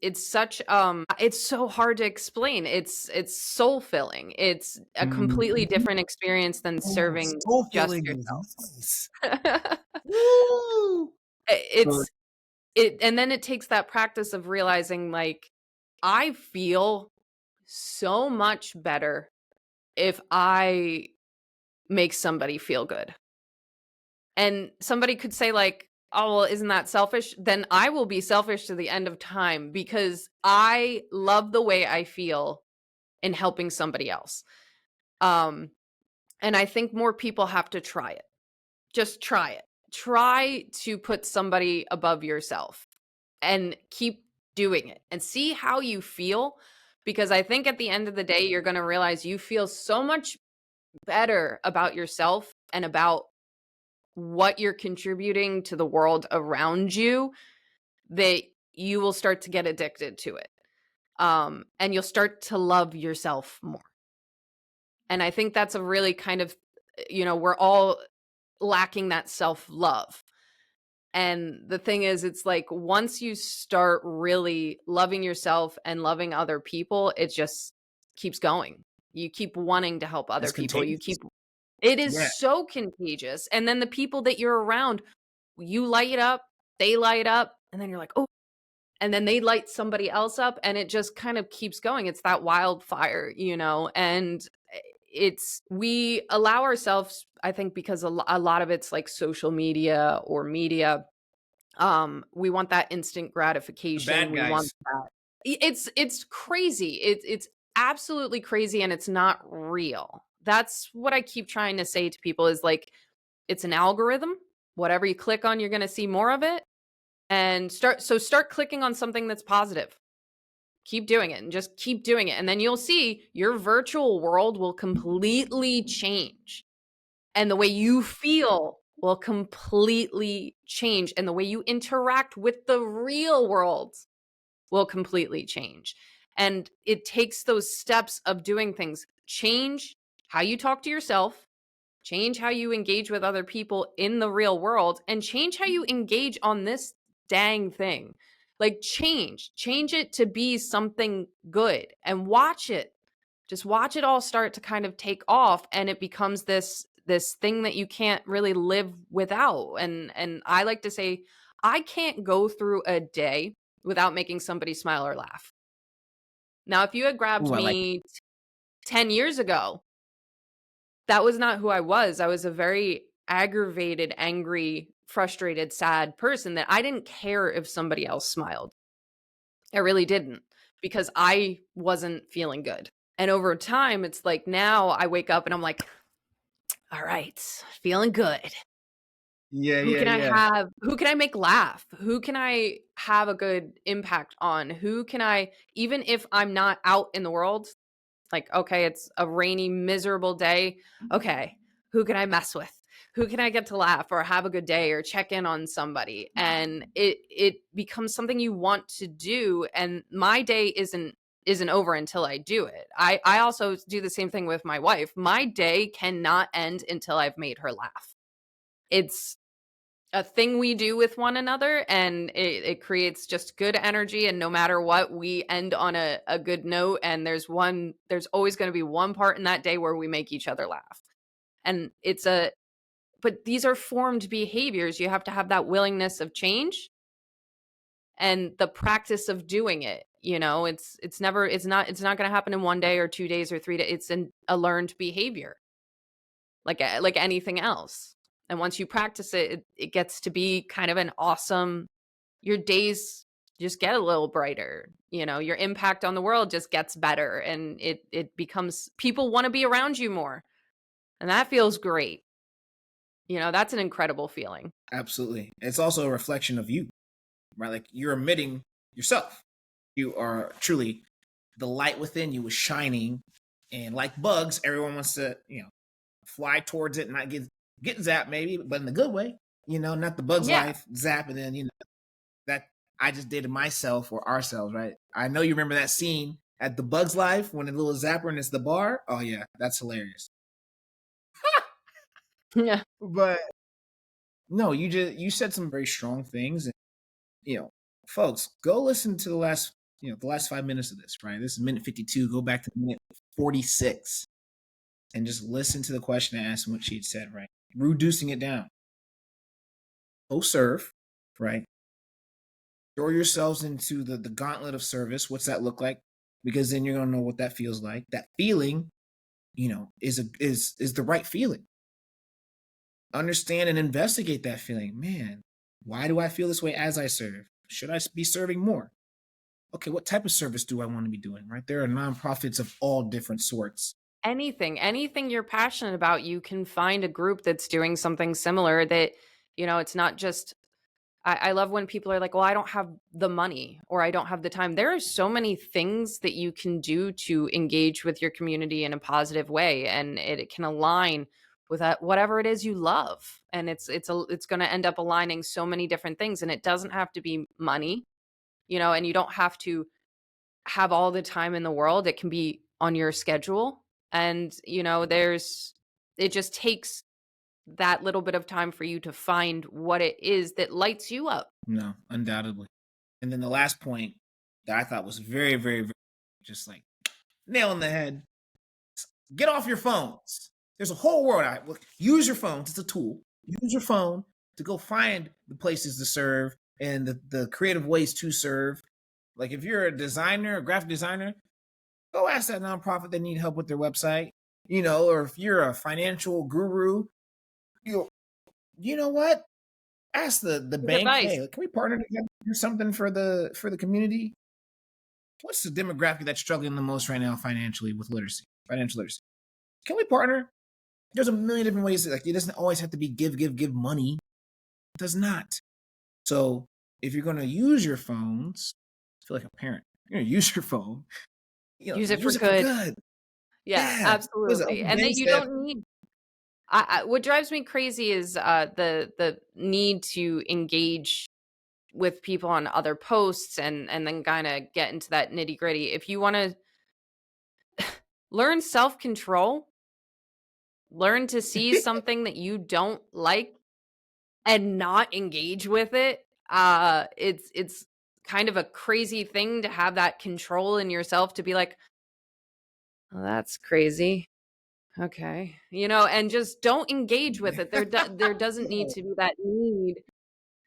so hard to explain. It's soul filling. It's a completely Mhm. different experience than Oh, serving soul just feeling is yourself. nice. Woo! So, It's it and then it takes that practice of realizing, like, I feel so much better if I make somebody feel good. And somebody could say, like, "Oh, well, isn't that selfish?" Then I will be selfish to the end of time, because I love the way I feel in helping somebody else. Um, and I think more people have to try it. Just try it. Try to put somebody above yourself and keep doing it and see how you feel. Because I think at the end of the day, you're going to realize you feel so much better about yourself and about what you're contributing to the world around you that you will start to get addicted to it. And you'll start to love yourself more. And I think that's a really kind of, we're all lacking that self love. And the thing is, it's like once you start really loving yourself and loving other people, it just keeps going. You keep wanting to help other It's people. contagious. It is Yeah. so contagious. And then the people that you're around, you light up, they light up, and then you're like, oh, and then they light somebody else up, and it just kind of keeps going. It's that wildfire, and we allow ourselves, I think, because a lot of it's like social media or media. We want that instant The gratification. bad We want guys. that. It's crazy. It's absolutely crazy, and it's not real. That's what I keep trying to say to people is like, it's an algorithm. Whatever you click on, you're going to see more of it. And start clicking on something that's positive. Keep doing it and just keep doing it. And then you'll see your virtual world will completely change. And the way you feel will completely change. And the way you interact with the real world will completely change. And it takes those steps of doing things. Change how you talk to yourself, change how you engage with other people in the real world, and change how you engage on this dang thing. Like change it to be something good and watch it. Just watch it all start to kind of take off, and it becomes this thing that you can't really live without. And I like to say I can't go through a day without making somebody smile or laugh. Now, if you had grabbed Ooh, I like it. me 10 years ago, that was not who I was. I was a very aggravated, angry, frustrated, sad person that I didn't care if somebody else smiled. I really didn't because I wasn't feeling good. And over time, it's like now I wake up and I'm like, all right, feeling good. Yeah, Who yeah, can I yeah. have? Who can I make laugh? Who can I have a good impact on? Who can I, even if I'm not out in the world, like, okay, it's a rainy, miserable day. Okay, who can I mess with? Who can I get to laugh or have a good day or check in on somebody? And it becomes something you want to do. And my day isn't over until I do it. I also do the same thing with my wife. My day cannot end until I've made her laugh. It's a thing we do with one another, and it creates just good energy, and no matter what, we end on a good note, and there's always going to be one part in that day where we make each other laugh. And but these are formed behaviors. You have to have that willingness of change and the practice of doing it. It's not going to happen in 1 day or 2 days or 3 days. It's a learned behavior, like anything else. And once you practice it, it gets to be kind of an awesome, your days just get a little brighter. Your impact on the world just gets better, and it becomes, people want to be around you more. And that feels great. That's an incredible feeling. Absolutely. It's also a reflection of you, right? Like you're emitting yourself. You are truly the light within you is shining, and like bugs, everyone wants to, fly towards it and not get zapped, maybe, but in the good way. Not the bug's Yeah. life zap, and then that I just did to myself or ourselves, right? I know you remember that scene at the Bug's Life when the little zapper and it's the bar. Oh yeah, that's hilarious. Yeah. But no, you said some very strong things, and you know, folks, go listen to the last 5 minutes of this. Right, this is minute 52. Go back to minute 46 and just listen to the question I asked and what she had said. Right, reducing it down. Go serve. Right, throw yourselves into the gauntlet of service. What's that look like? Because then you're gonna know what that feels like. That feeling, is the right feeling. Understand and investigate that feeling. Man, why do I feel this way as I serve? Should I be serving more? okay, what type of service do I want to be doing, right? There are nonprofits of all different sorts. Anything you're passionate about, you can find a group that's doing something similar that, it's not just I love when people are like, well, I don't have the money or I don't have the time. There are so many things that you can do to engage with your community in a positive way, and it can align with whatever it is you love. And it's going to end up aligning so many different things. And it doesn't have to be money, and you don't have to have all the time in the world. It can be on your schedule. And, it just takes that little bit of time for you to find what it is that lights you up. No, undoubtedly. And then the last point that I thought was very, very, very just like nail on the head. Get off your phones. There's a whole world out. Use your phones. It's a tool. Use your phone to go find the places to serve and the creative ways to serve. Like if you're a designer, a graphic designer, go ask that nonprofit that need help with their website. Or if you're a financial guru, you know what? Ask the Good bank, advice. hey, can we partner together, do something for the community? What's the demographic that's struggling the most right now financially with literacy, financial literacy? Can we partner? There's a million different ways. Like it doesn't always have to be give money. It does not. So if you're going to use your phones, I feel like a parent. You're going to use your phone. Use it for Use it for good. good. Yeah, Yeah. What is it? absolutely. Uncle And Ben that you said, don't need what drives me crazy is the need to engage with people on other posts and then kind of get into that nitty gritty. If you want to learn self control, learn to see something that you don't like and not engage with it. It's kind of a crazy thing to have that control in yourself to be like, oh, that's crazy. Okay. And just don't engage with it. There doesn't need to be that need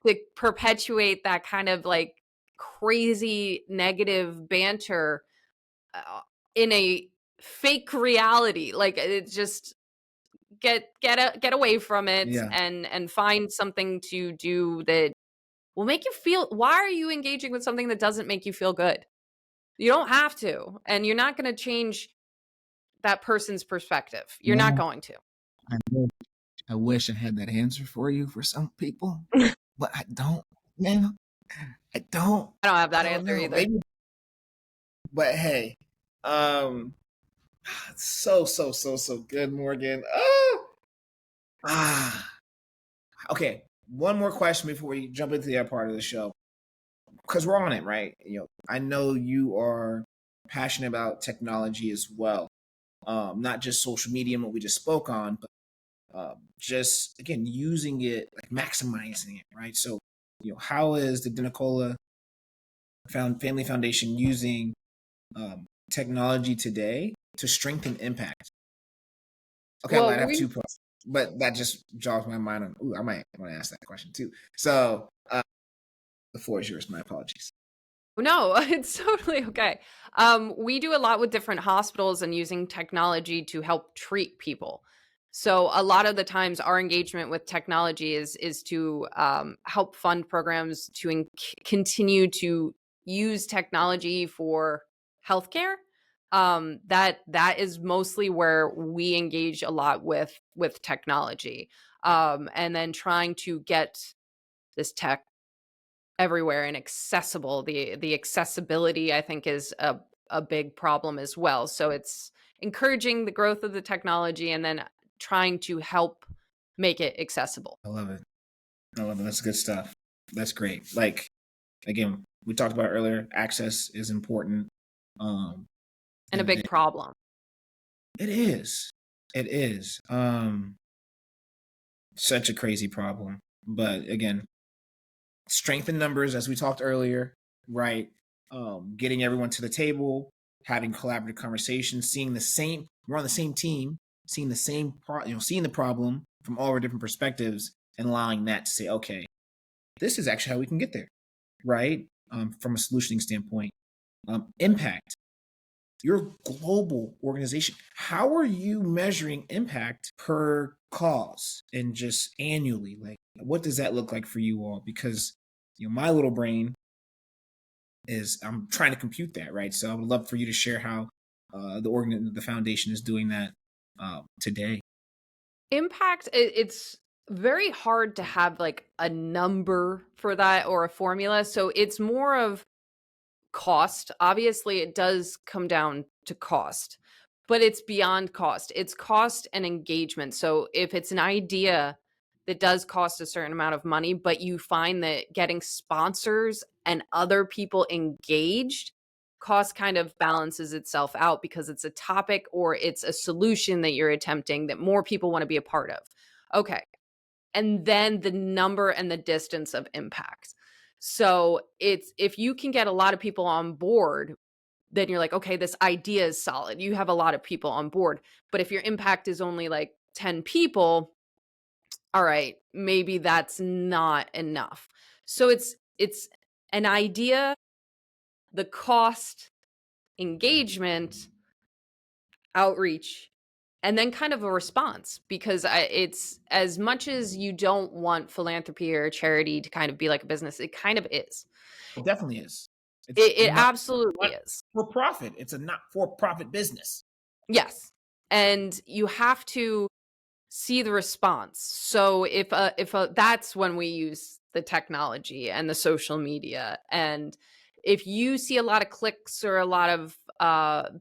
to perpetuate that kind of like crazy negative banter uh, in a fake reality. Like it just get away from it yeah. and find something to do that will make you feel. Why are you engaging with something that doesn't make you feel good? You don't have to, and you're not going to change that person's perspective. You're not No, going to. I wish I wish I had that answer for you for some people, but I don't, man. I don't. I don't have I that don't answer know. either. Maybe, but hey, um, so good, Morgan. Oh, ah, okay. One more question before we jump into the other part of the show, because we're on it, right? I know you are passionate about technology as well, not just social media and what we just spoke on, but just again using it, like maximizing it, right? So, how is the DeNicola Family Foundation using technology today to strengthen impact? Okay, I lied. Well, I have we 2 points, but that just jogs my mind on. Ooh, I might want to ask that question too. So the floor is yours. My apologies. no, it's totally okay. We do a lot with different hospitals and using technology to help treat people. So a lot of the times, our engagement with technology is to help fund programs to continue to use technology for healthcare. That is mostly where we engage a lot with technology, and then trying to get this tech everywhere and accessible. The accessibility, I think, is a big problem as well. So it's encouraging the growth of the technology and then trying to help make it accessible. I love it. I love it. That's good stuff. That's great. Like again, we talked about earlier. Access is important. Um, And a and big problem. it is. It is. Such a crazy problem. But again, strength in numbers, as we talked earlier, right? Getting everyone to the table, having collaborative conversations, seeing the same, we're on the same team, seeing the same, seeing the problem from all our different perspectives and allowing that to say, okay, this is actually how we can get there, right? From a solutioning standpoint. Impact. Your global organization. How are you measuring impact per cause and just annually? Like, what does that look like for you all? Because my little brain is I'm trying to compute that, right? So I would love for you to share how the foundation is doing that today. Impact, it's very hard to have like a number for that or a formula. So it's more of cost. Obviously, it does come down to cost, but it's beyond cost. It's cost and engagement. So if it's an idea that does cost a certain amount of money, but you find that getting sponsors and other people engaged, cost kind of balances itself out because it's a topic or it's a solution that you're attempting that more people want to be a part of. Okay. And then the number and the distance of impact. So it's if you can get a lot of people on board, then you're like, okay, this idea is solid. You have a lot of people on board. But if your impact is only like 10 people, all right, maybe that's not enough. So it's an idea, the cost, engagement, outreach, and then kind of a response because it's as much as you don't want philanthropy or charity to kind of be like a business, it kind of is. It definitely is. It's It absolutely not is. for profit. It's a not for profit business. Yes. And you have to see the response. So if that's when we use the technology and the social media. And if you see a lot of clicks or a lot of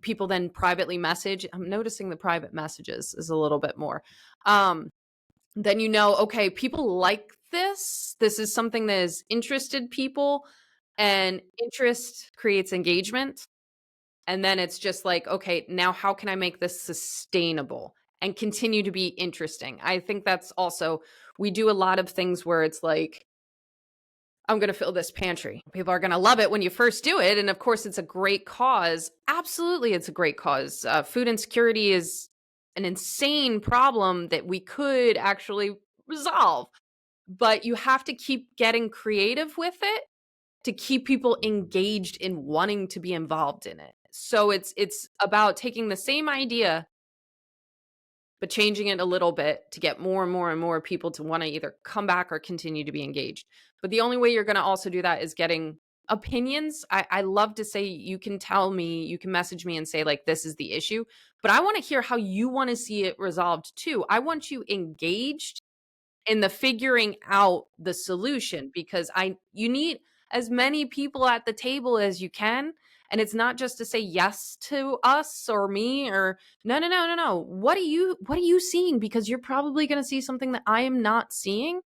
people then privately message, I'm noticing the private messages is a little bit more. Then you know, okay, people like this. This is something that has interested people, and interest creates engagement. And then it's just like, okay, now how can I make this sustainable and continue to be interesting? I think that's also, we do a lot of things where it's like, I'm going to fill this pantry. People are going to love it when you first do it. And of course, it's a great cause. Absolutely, it's a great cause. Food insecurity is an insane problem that we could actually resolve. But you have to keep getting creative with it to keep people engaged in wanting to be involved in it. So it's about taking the same idea but changing it a little bit to get more and more and more people to want to either come back or continue to be engaged. But the only way you're going to also do that is getting opinions. I love to say you can tell me, you can message me and say like this is the issue, but I want to hear how you want to see it resolved too. I want you engaged in the figuring out the solution because you need as many people at the table as you can. And it's not just to say yes to us or me or no. What are you seeing? Because you're probably going to see something that I am not seeing.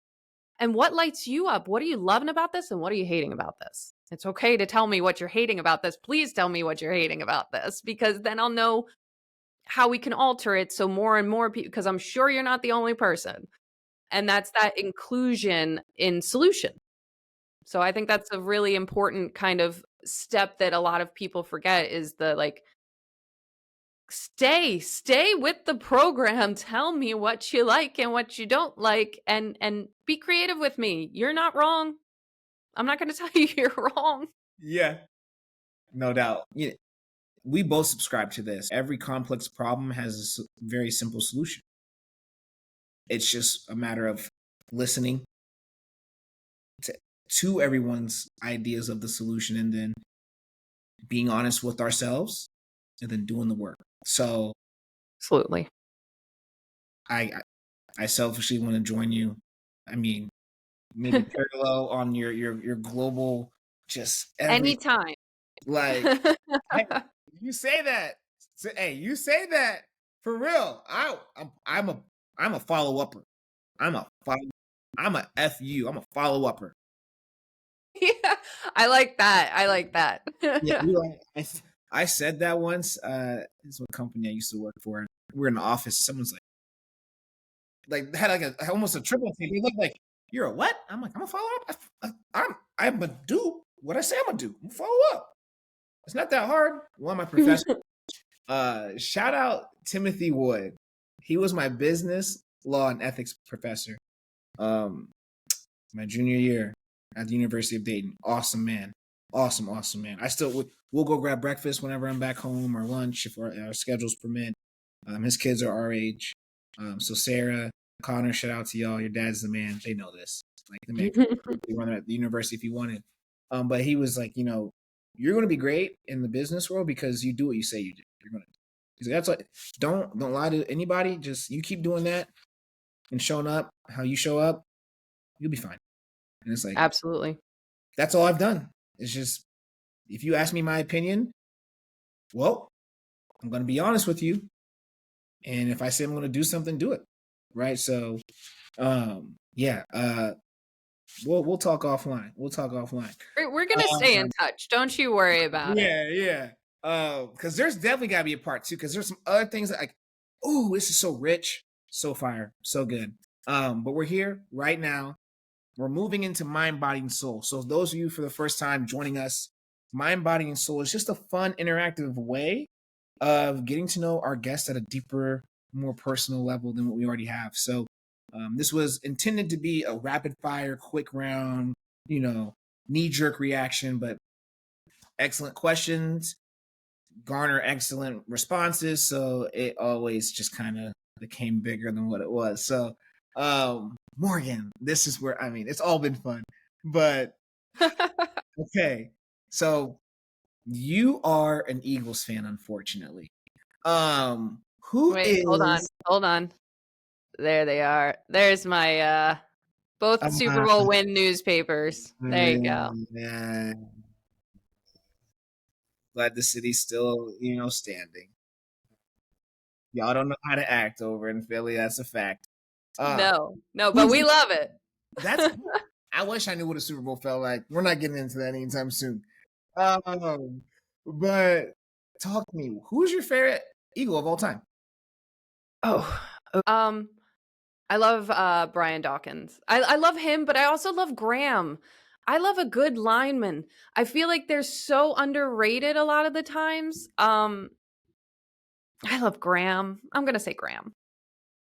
And what lights you up? What are you loving about this? And what are you hating about this? It's okay to tell me what you're hating about this. Please tell me what you're hating about this because then I'll know how we can alter it so more and more people, because I'm sure you're not the only person. And that's that inclusion in solution. So I think that's a really important kind of step that a lot of people forget is the like stay with the program. Tell me what you like and what you don't like and be creative with me. You're not wrong. I'm not going to tell you you're wrong. Yeah, no doubt. Yeah, we both subscribe to this. Every complex problem has a very simple solution. It's just a matter of listening to everyone's ideas of the solution and then being honest with ourselves and then doing the work. So Absolutely. I I selfishly want to join you. I mean, maybe parallel on your global just every Anytime. like hey, you say that. Hey, you say that for real. I'm a follow upper. I'm a follow I'm a FU. I'm a follow upper. Yeah, I like that. I like that. Yeah, I said that once. This is what company I used to work for. We're in the office. Someone's like had like a almost a triple take. They look like you're a what? I'm like I'm a follow up. I'm a do what I say I'm gonna do. I'm a follow up. It's not that hard. One of my professors. Shout out Timothy Wood. He was my business law and ethics professor. Um, my junior year at the University of Dayton. Awesome man. Awesome man. I still we'll go grab breakfast whenever I'm back home or lunch if our schedules permit. His kids are our age. So Sarah, Connor, shout out to y'all. Your dad's the man. They know this. Like the man could run at the university if he wanted. But he was like, you're going to be great in the business world because you do what you say you do. You're going to. He's like, that's like, don't lie to anybody. Just you keep doing that and showing up how you show up. You'll be fine. And it's like, Absolutely. that's all I've done. It's just, if you ask me my opinion, well, I'm going to be honest with you. And if I say I'm going to do something, do it. Right. So, yeah, we'll talk offline. We'll talk offline. We're gonna stay in touch. Don't you worry about it. Yeah. Because there's definitely got to be a part two. Because there's some other things that like, oh, this is so rich, so fire, so good. But we're here right now. We're moving into mind, body, and soul. So those of you for the first time joining us, mind, body, and soul is just a fun, interactive way of getting to know our guests at a deeper, more personal level than what we already have. So this was intended to be a rapid fire, quick round, knee-jerk reaction, but excellent questions, garner excellent responses. So it always just kind of became bigger than what it was. So Morgan, this is where, it's all been fun, but okay. So you are an Eagles fan, unfortunately. Who Wait, is hold on. There they are. There's my both Super Bowl win newspapers. There you go. Yeah. Glad the city's still, standing. Y'all don't know how to act over in Philly. That's a fact. No, but we love it. That's. I wish I knew what a Super Bowl felt like. We're not getting into that anytime soon. But talk to me. Who's your favorite Eagle of all time? Oh, I love Brian Dawkins. I love him, but I also love Graham. I love a good lineman. I feel like they're so underrated a lot of the times. I love Graham. I'm gonna say Graham.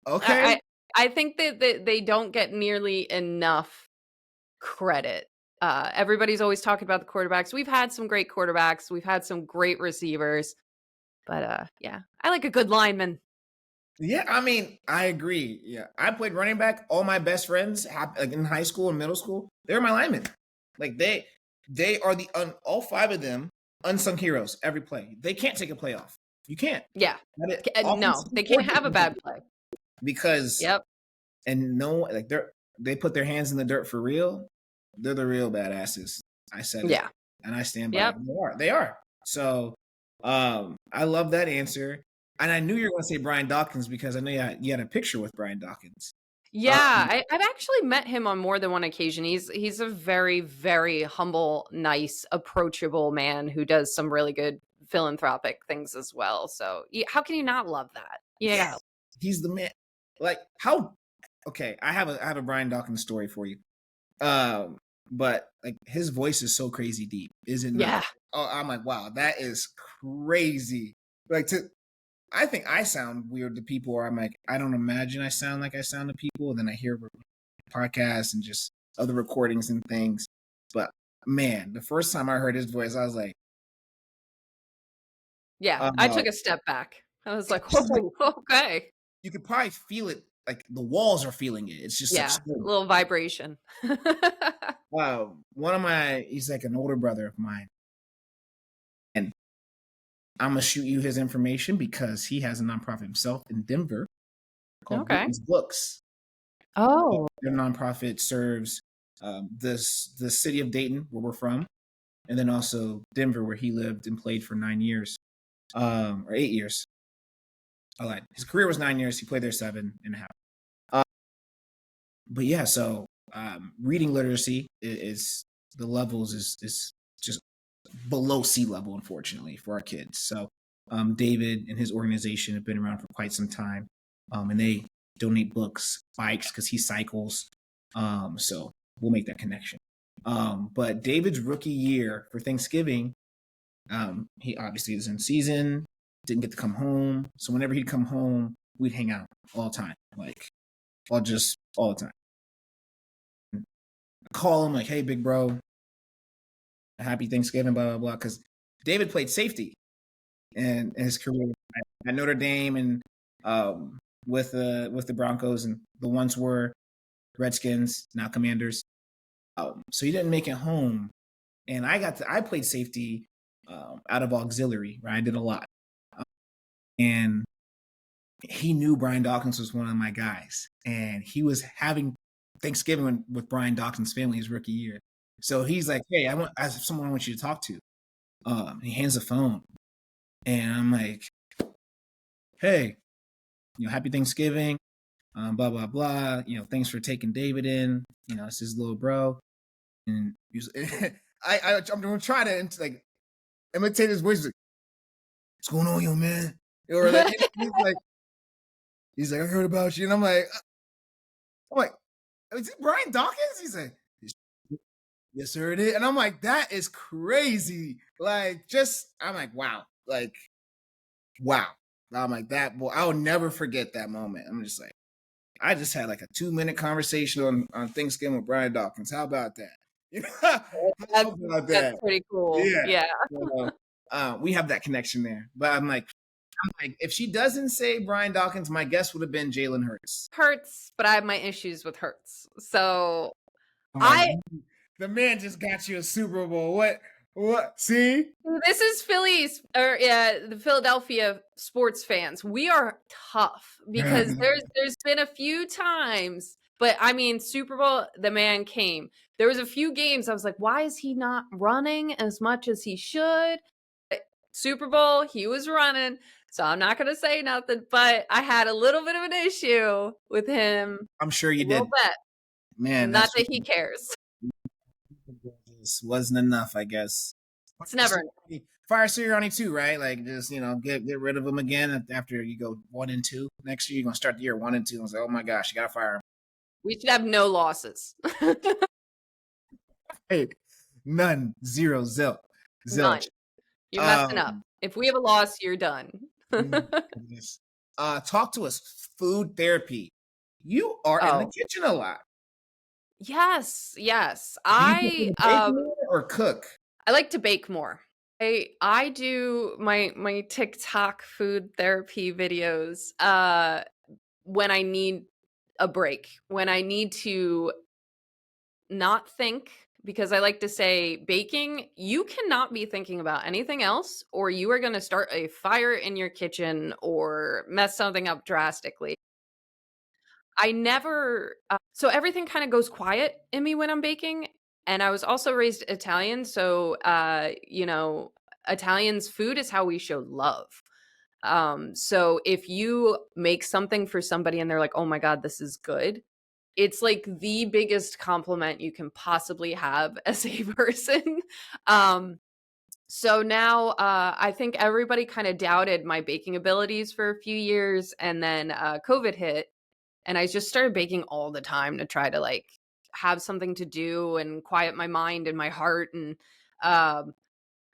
Okay. I think that they don't get nearly enough credit. Everybody's always talking about the quarterbacks. We've had some great quarterbacks. We've had some great receivers. But yeah, I like a good lineman. Yeah, I agree. Yeah, I played running back. All my best friends, like in high school and middle school, they were my linemen. Like they are all five of them unsung heroes every play. They can't take a play off. You can't. Yeah. No, they can't have a bad play. Because and no, like they put their hands in the dirt for real. They're the real badasses. I said it. Yeah. And I stand by it. They are. So I love that answer. And I knew you were going to say Brian Dawkins because I know you had a picture with Brian Dawkins. Yeah, I've actually met him on more than one occasion. He's a very, very humble, nice, approachable man who does some really good philanthropic things as well. So how can you not love that? Yeah, yes, he's the man. Like okay, I have a Brian Dawkins story for you. But like his voice is so crazy deep, isn't it? Yeah. Oh, I'm like, wow, that is crazy. Like I think I sound weird to people, or I'm like, I don't imagine I sound like I sound to people. And then I hear podcasts and just other recordings and things. But man, the first time I heard his voice, I was like, yeah, I took a step back. I was like, whoa, okay. You could probably feel it. Like the walls are feeling it. It's just a little vibration. Wow. He's like an older brother of mine. And I'm going to shoot you his information because he has a nonprofit himself in Denver called Britain's Books. Oh. Their nonprofit serves the city of Dayton, where we're from, and then also Denver, where he lived and played for 9 years, or 8 years. I lied. His career was 9 years. He played there 7.5. But yeah, so reading literacy is the levels is just below sea level, unfortunately, for our kids. So David and his organization have been around for quite some time, and they donate books, bikes, because he cycles. So we'll make that connection. But David's rookie year for Thanksgiving, he obviously is in season, didn't get to come home. So whenever he'd come home, we'd hang out all the time, like all the time. Call him like, hey, big bro, happy Thanksgiving, blah, blah, blah. Because David played safety in his career at Notre Dame and with the Broncos, and the ones were Redskins, now Commanders. So he didn't make it home. And I played safety out of auxiliary, right? I did a lot. And he knew Brian Dawkins was one of my guys. And he was having Thanksgiving with Brian Dawkins' family his rookie year. So he's like, hey, I have someone I want you to talk to. He hands the phone. And I'm like, hey, happy Thanksgiving. Blah, blah, blah. Thanks for taking David in. It's his little bro. And he was, I'm going to try to like imitate his voice. Like, what's going on, yo, man? Or like, he's like, I heard about you. And I'm like, is it Brian Dawkins? He's like, yes, sir, it is. And I'm like, that is crazy. Like, I'm like, wow. Like, wow. I'm like, that boy, I'll never forget that moment. I'm just like, I just had like a 2-minute conversation on Thanksgiving with Brian Dawkins. How about that? How about that? That's pretty cool. Yeah. So, we have that connection there. But I'm like, if she doesn't say Brian Dawkins, my guess would have been Jalen Hurts. Hurts, but I have my issues with Hurts. So the man just got you a Super Bowl. What? See? This is the Philadelphia sports fans. We are tough because there's been a few times, but I mean, Super Bowl, the man came. There was a few games I was like, why is he not running as much as he should? Super Bowl, he was running. So I'm not going to say nothing, but I had a little bit of an issue with him. I'm sure you did. Man, not that he cares. This wasn't enough, I guess. It's never fire Sirianni too, right? Like just get rid of him again after you go 1-2. Next year you're gonna start the year 1-2 and say, oh my gosh, you gotta fire him. We should have no losses. Hey, none, zero, zilch. None. You're messing up. If we have a loss, you're done. Talk to us. Food therapy. You are in the kitchen a lot. Yes. I or cook. I like to bake more. I do my TikTok food therapy videos when I need a break, when I need to not think, because I like to say baking, you cannot be thinking about anything else or you are going to start a fire in your kitchen or mess something up drastically. I never so everything kind of goes quiet in me when I'm baking. And I was also raised Italian, so Italians' food is how we show love. So if you make something for somebody and they're like, "Oh my God, this is good," it's like the biggest compliment you can possibly have as a person. So now I think everybody kind of doubted my baking abilities for a few years, and then COVID hit, and I just started baking all the time to try to like have something to do and quiet my mind and my heart, and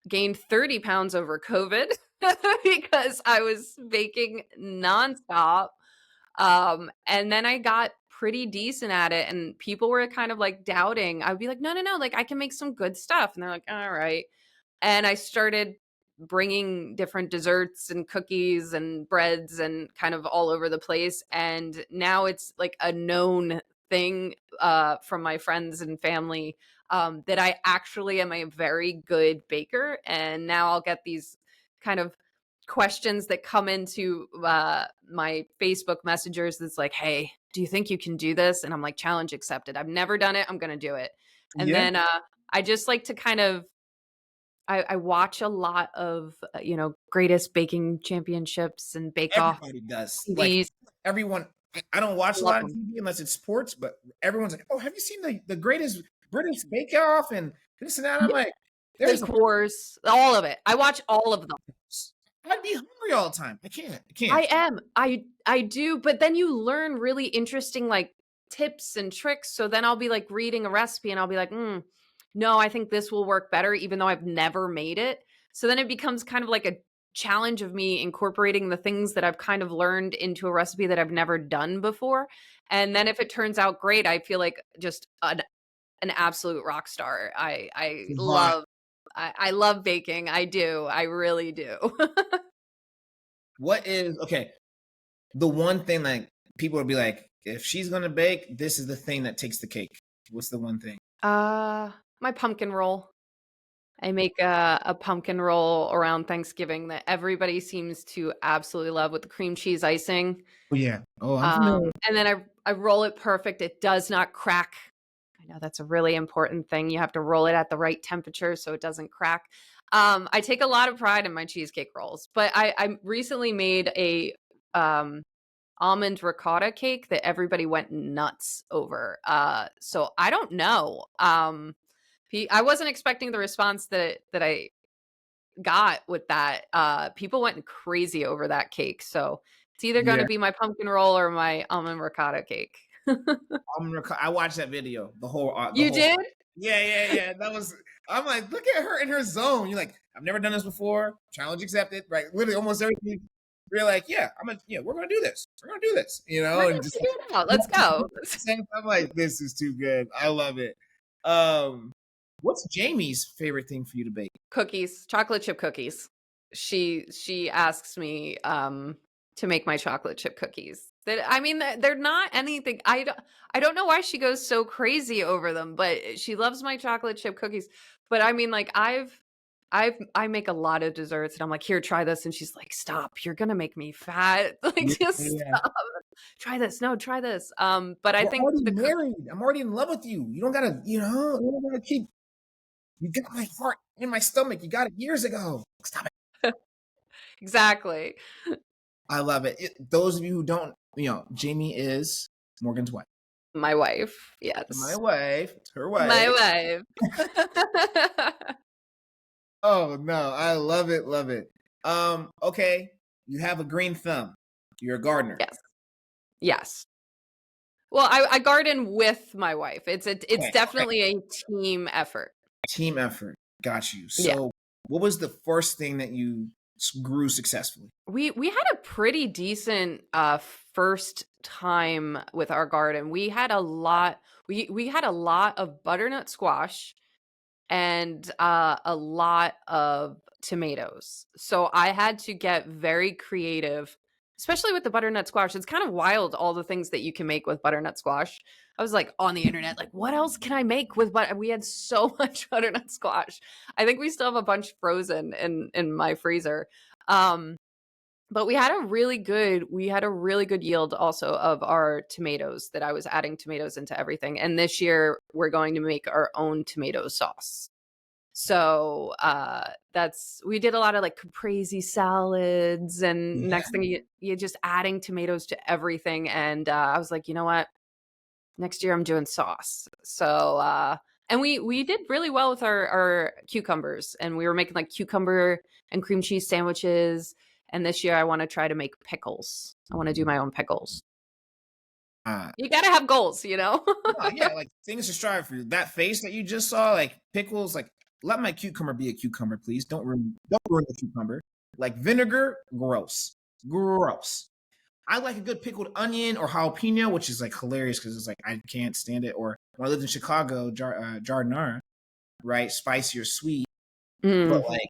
gained 30 pounds over COVID because I was baking nonstop. And then I got pretty decent at it, and people were kind of like doubting. I would be like, no, like I can make some good stuff. And they're like, all right. And I started bringing different desserts and cookies and breads and kind of all over the place. And now it's like a known thing from my friends and family that I actually am a very good baker. And now I'll get these kind of questions that come into my Facebook messengers that's like, hey, do you think you can do this? And I'm like, challenge accepted. I've never done it. I'm going to do it. And then I just like to kind of I watch a lot of, Greatest Baking Championships and Bake Off. Everybody does. Like everyone, I don't watch a lot of TV unless it's sports, but everyone's like, oh, have you seen the Greatest British Bake Off and this and that? I'm like, there's course, all of it. I watch all of them. I'd be hungry all the time. I can't. I am. I do. But then you learn really interesting like tips and tricks. So then I'll be like reading a recipe and I'll be like, no, I think this will work better, even though I've never made it. So then it becomes kind of like a challenge of me incorporating the things that I've kind of learned into a recipe that I've never done before. And then if it turns out great, I feel like just an absolute rock star. I love baking. I do. I really do. What is the one thing like people would be like, if she's gonna bake, this is the thing that takes the cake? What's the one thing? My pumpkin roll. I make a pumpkin roll around Thanksgiving that everybody seems to absolutely love with the cream cheese icing. Oh yeah. Oh, I'm familiar. And then I roll it perfect. It does not crack. I know that's a really important thing. You have to roll it at the right temperature so it doesn't crack. I take a lot of pride in my cheesecake rolls, but I recently made a almond ricotta cake that everybody went nuts over. So I don't know. I wasn't expecting the response that I got with that. People went crazy over that cake. So it's either going Yeah. to be my pumpkin roll or my almond ricotta cake. I watched that video. The You whole. did? Yeah, yeah, yeah. That was. I'm like, look at her in her zone. You're like, I've never done this before. Challenge accepted. Right. Literally, almost everything. You're like, yeah, yeah, we're gonna do this. We're gonna do this. We're And gonna just figure it out. Let's go. I'm like, this is too good. I love it. Um, what's Jamie's favorite thing for you to bake? Cookies, chocolate chip cookies. She asks me to make my chocolate chip cookies. That I mean they're not anything. I don't know why she goes so crazy over them, but she loves my chocolate chip cookies. But I mean like I make a lot of desserts and I'm like, "Here, try this." And she's like, "Stop. You're going to make me fat." Like Yeah, just yeah. stop. Try this. No, try this. But I We're think already the cookies. married. I'm already in love with you. You don't gotta, you don't gotta keep. You got my heart in my stomach. You got it years ago. Stop it. Exactly. I love it. Those of you who don't, Jamie is Morgan's wife. My wife. My Yes. wife. It's her My wife. wife. Oh no, I love it, love it. Okay. You have a green thumb. You're a gardener. Yes. Yes. Well, I garden with my wife. It's Okay, okay. definitely a team effort. Team effort. Got you. Yeah. So, what was the first thing that you grew successfully? We had a pretty decent first time with our garden. We had a lot of butternut squash and a lot of tomatoes. So I had to get very creative, especially with the butternut squash. It's kind of wild all the things that you can make with butternut squash. I was like on the internet, like, what else can I make with butter? We had so much butternut squash. I think we still have a bunch frozen in my freezer. Um, but we had a really good yield also of our tomatoes that I was adding tomatoes into everything. And this year we're going to make our own tomato sauce. So, that's we did a lot of, like, caprese salads, and Yeah. next thing you're just adding tomatoes to everything, and, I was like, "You know what? Next year I'm doing sauce." So, and we did really well with our cucumbers, and we were making, like, cucumber and cream cheese sandwiches, and this year I wanna try to make pickles. I wanna do my own pickles. Uh, You gotta have goals, you know? no, yeah, like things to strive for. That face that you just saw, like pickles, like let my cucumber be a cucumber, please. Don't ruin the cucumber. Like vinegar, gross. Gross. I like a good pickled onion or jalapeno, which is like hilarious because it's like I can't stand it. Or when I lived in Chicago, jardinara, right? Spicy or sweet, but Mm. like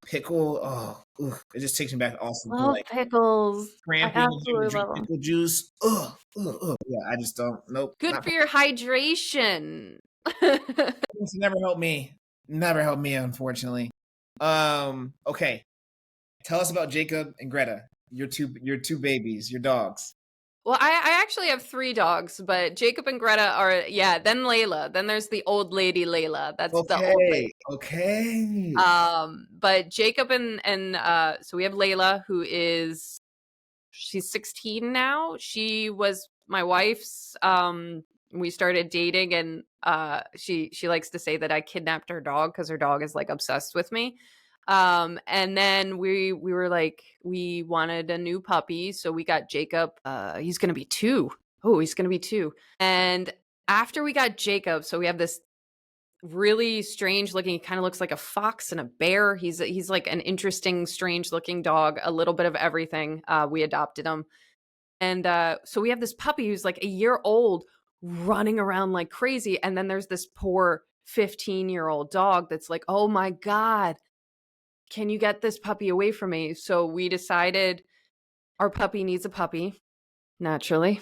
pickle, oh, ugh, it just takes me back also to Love like pickles. I cramping and having to absolutely drink love them. pickle juice. Ugh, ugh, ugh. Yeah, I just don't. Nope, Good not. for your hydration. It's never helped me. Never helped me, unfortunately. Okay. Tell us about Jacob and Greta. Your two babies, your dogs. Well, I actually have 3 dogs, but Jacob and Greta are yeah, then Layla. Then there's the old lady Layla. That's the old Okay. lady. Okay. But Jacob and so we have Layla who is she's 16 now. She was my wife's we started dating and she likes to say that I kidnapped her dog cuz her dog is like obsessed with me. And then we were like we wanted a new puppy, so we got Jacob. He's going to be 2. Oh, he's going to be 2. And after we got Jacob, so we have this really strange looking, he kind of looks like a fox and a bear. He's like an interesting strange looking dog, a little bit of everything. We adopted him. And so we have this puppy who's like a year old running around like crazy, and then there's this poor 15-year-old dog that's like, "Oh my god, can you get this puppy away from me?" So we decided our puppy needs a puppy, naturally.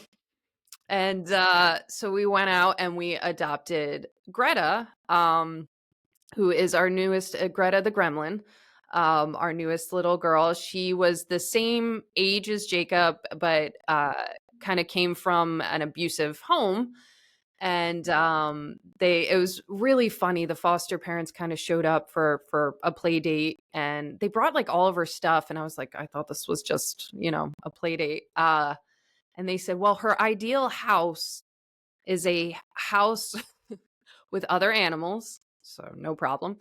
And so we went out and we adopted Greta, who is our newest Greta the Gremlin, our newest little girl. She was the same age as Jacob, but kind of came from an abusive home. And it was really funny. The foster parents kind of showed up for a play date, and they brought like all of her stuff. And I was like, I thought this was just, a play date. And they said, well, her ideal house is a house with other animals, so no problem.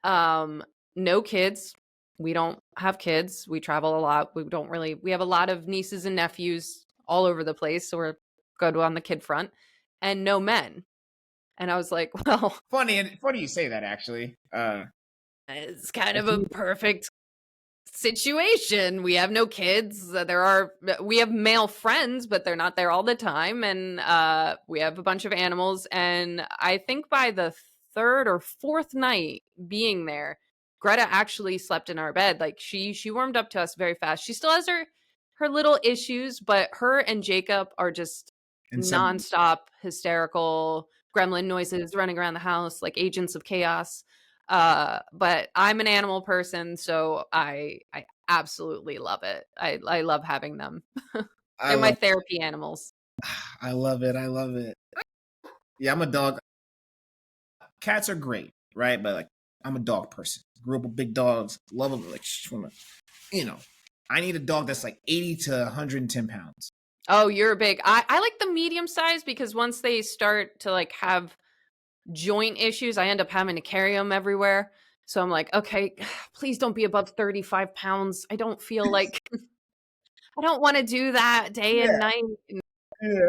Um, no kids. We don't have kids. We travel a lot. We have a lot of nieces and nephews all over the place, so we're good on the kid front. And no men. And I was like, well, Funny you say that, actually. it's kind of a perfect situation. We have no kids. We have male friends, but they're not there all the time. And we have a bunch of animals. And I think by the third or fourth night being there, Greta actually slept in our bed. Like she warmed up to us very fast. She still has her little issues, but her and Jacob are just nonstop hysterical gremlin noises running around the house like agents of chaos. But I'm an animal person, so I absolutely love it. I love having them. I They're my love therapy animals. I love it. I love it. Yeah, I'm a dog. Cats are great, right? But like, I'm a dog person. Grew up with big dogs. Love them. Like, I need a dog that's like 80 to 110 pounds. Oh, you're big. I like the medium size because once they start to like have joint issues, I end up having to carry them everywhere. So I'm like, okay, please don't be above 35 pounds. I don't feel like I don't want to do that day and Yeah, night. yeah.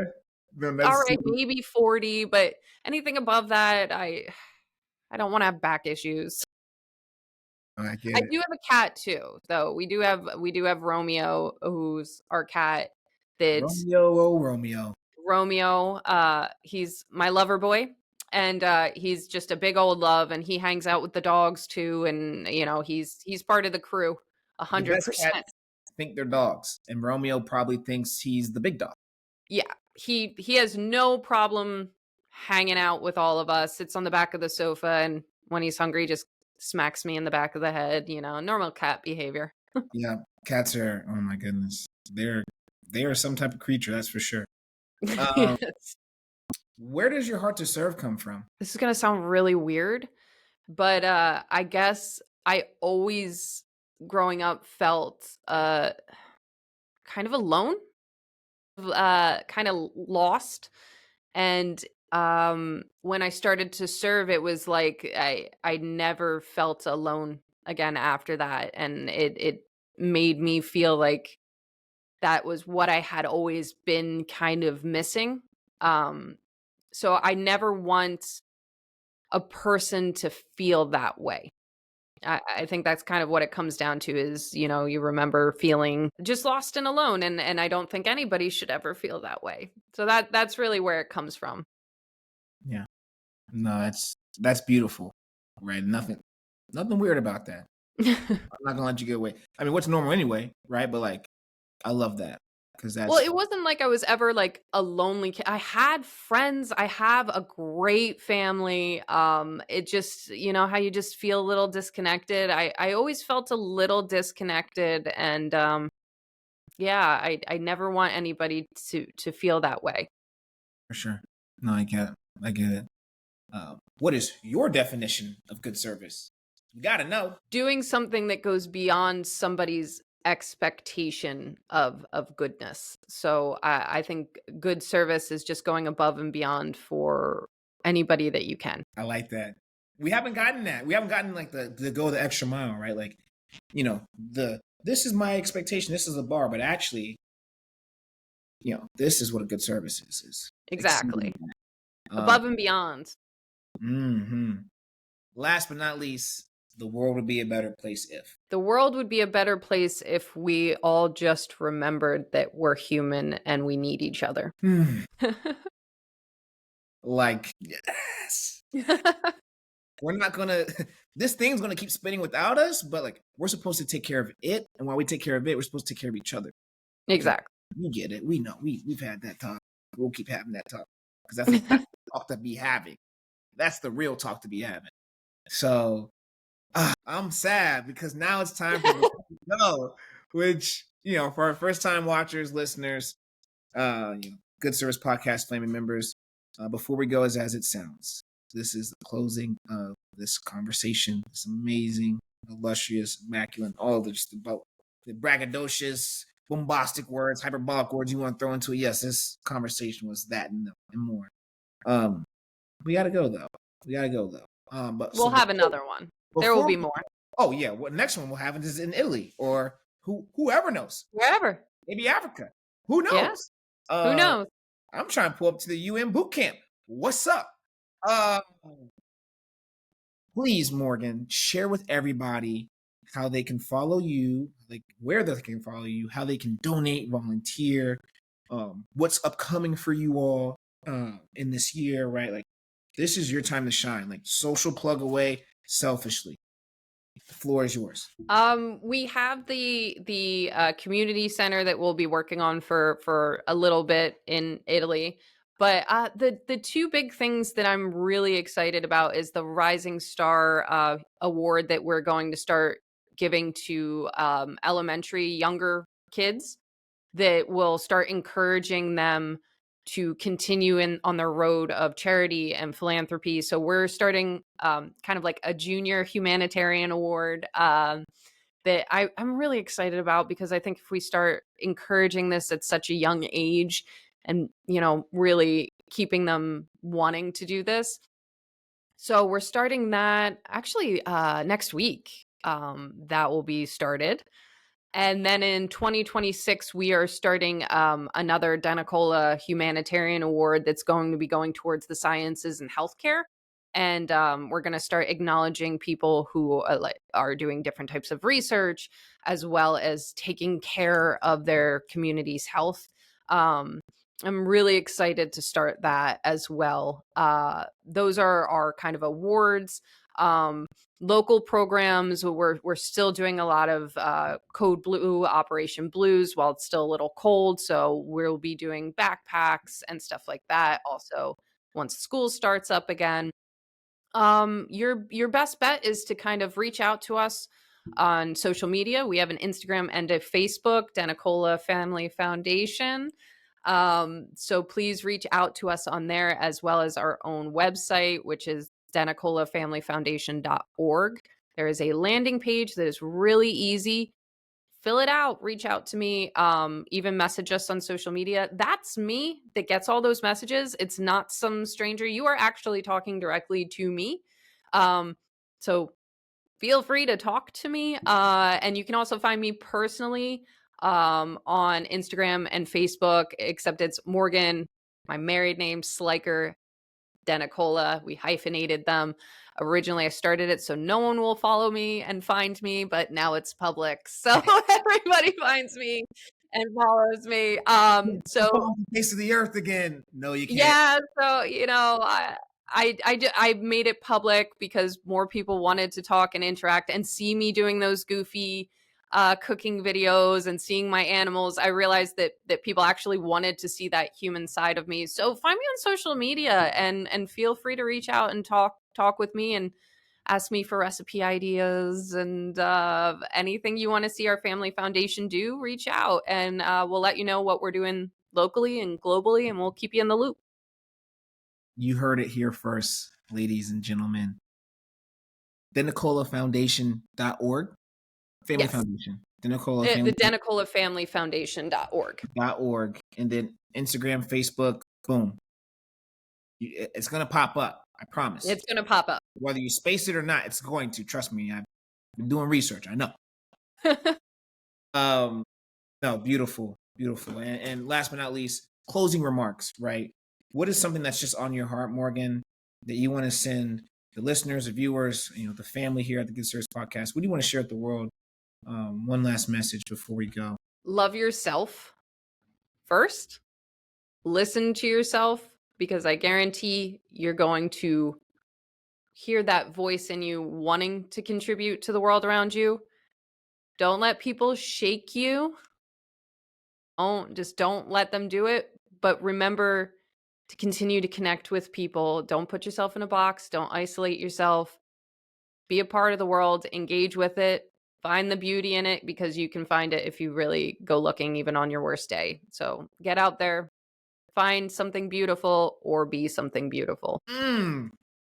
No, All that's right, maybe 40, but anything above that, I don't want to have back issues. I I get it. do have a cat too, though. We do have Romeo, who's our cat. That's Romeo, oh Romeo. Romeo. He's my lover boy, and he's just a big old love, and he hangs out with the dogs too, and he's part of the crew, The best 100%. cats think they're dogs, and Romeo probably thinks he's the big dog. Yeah, he has no problem hanging out with all of us. Sits on the back of the sofa, and when he's hungry, just smacks me in the back of the head. Normal cat behavior. Yeah, cats are. Oh my goodness, they are some type of creature. That's for sure. Um, Yes. where does your heart to serve come from? This is gonna sound really weird, but I guess I always, growing up, felt kind of alone, kind of lost. And when I started to serve, it was like I never felt alone again after that, and it made me feel like that was what I had always been kind of missing. Um, so I never want a person to feel that way. I think that's kind of what it comes down to is, you remember feeling just lost and alone, and I don't think anybody should ever feel that way. So that's really where it comes from. Yeah, no, that's beautiful, right? Nothing weird about that. I'm not gonna let you get away. I mean, what's normal anyway, right? But like, I love that because Well, that's it wasn't like I was ever like a lonely kid. I had friends. I have a great family. It just, how you just feel a little disconnected. I always felt a little disconnected, and yeah, I never want anybody to feel that way. for sure. No, I get it. I get it. What is your definition of good service? You gotta know. Doing something that goes beyond somebody's expectation of goodness. So I think good service is just going above and beyond for anybody that you can. I like that. We haven't gotten that. We haven't gotten like the go the extra mile, right? Like, this is my expectation. This is the bar, but actually, this is what a good service is exceeding Exactly. that. Above and beyond. Hmm. Last but not least, the world would be a better place if. The world would be a better place if we all just remembered that we're human and we need each other. Like, yes. We're not gonna this thing's gonna keep spinning without us, but like we're supposed to take care of it. And while we take care of it, we're supposed to take care of each other. Exactly. You get it. We know. We've had that talk. We'll keep having that talk. Because that's the talk to be having. That's the real talk to be having. So I'm sad because now it's time for the go, which, for our first time watchers, listeners, Good Service Podcast Flaming members, before we go, as it sounds, this is the closing of this conversation. This amazing, illustrious, immaculate, all of just about the braggadocious, bombastic words, hyperbolic words you want to throw into it. Yes, this conversation was that and more. We gotta go though. But We'll so have another one. There will before be we, more. oh yeah, what next one we'll have is in Italy or whoever knows, Wherever. maybe Africa. Who Yeah. knows? Who Uh, knows? I'm trying to pull up to the UN boot camp. What's up? Uh, Please, Morgan, share with everybody how they can follow you, like where they can follow you, how they can donate, volunteer, what's upcoming for you all in this year, right? Like this is your time to shine. Like social plug away selfishly. The floor is yours. We have the community center that we'll be working on for a little bit in Italy. But the two big things that I'm really excited about is the Rising Star award that we're going to start giving to elementary younger kids that will start encouraging them to continue in on their road of charity and philanthropy. So we're starting kind of like a junior humanitarian award that I'm really excited about because I think if we start encouraging this at such a young age and, really keeping them wanting to do this. So we're starting that actually next week. That will be started. And then in 2026, we are starting another DeNicola Humanitarian Award that's going to be going towards the sciences and healthcare. And we're going to start acknowledging people who are doing different types of research, as well as taking care of their community's health. I'm really excited to start that as well. Those are our kind of awards. Local programs, we're still doing a lot of Code Blue, Operation Blues while it's still a little cold, so we'll be doing backpacks and stuff like that also once school starts up again. Your best bet is to kind of reach out to us on social media. We have an Instagram and a Facebook, DeNicola Family Foundation. So please reach out to us on there, as well as our own website, which is DeNicolaFamilyFoundation.org. There is a landing page that is really easy. Fill it out, reach out to me, even message us on social media. That's me that gets all those messages. It's not some stranger. You are actually talking directly to me. So feel free to talk to me. And you can also find me personally on Instagram and Facebook, except it's Morgan, my married name, Sliker, DeNicola. We hyphenated them. Originally, I started it so no one will follow me and find me, but now it's public. So everybody finds me and follows me. So The face of the earth again. No, you can't. yeah, so I made it public because more people wanted to talk and interact and see me doing those goofy cooking videos and seeing my animals. I realized that people actually wanted to see that human side of me. So find me on social media and feel free to reach out and talk with me and ask me for recipe ideas and anything you want to see our family foundation do. Reach out and we'll let you know what we're doing locally and globally, and we'll keep you in the loop. You heard it here first, ladies and gentlemen. DeNicolaFoundation.org. Family Yes. Foundation. The DeNicola Family Foundation.org. .org. And then Instagram, Facebook, boom. It's going to pop up. I promise. It's going to pop up. Whether you space it or not, it's going to. Trust me. I've been doing research. I know. No, beautiful. Beautiful. And last but not least, closing remarks, right? What is something that's just on your heart, Morgan, that you want to send the listeners, the viewers, the family here at the Good Service Podcast? What do you want to share with the world? One last message before we go. Love yourself first. Listen to yourself, because I guarantee you're going to hear that voice in you wanting to contribute to the world around you. Don't let people shake you. Don't let them do it. But remember to continue to connect with people. Don't put yourself in a box. Don't isolate yourself. be a part of the world, engage with it, find the beauty in it because you can find it if you really go looking even on your worst day. So get out there, find something beautiful or be something beautiful. Mm.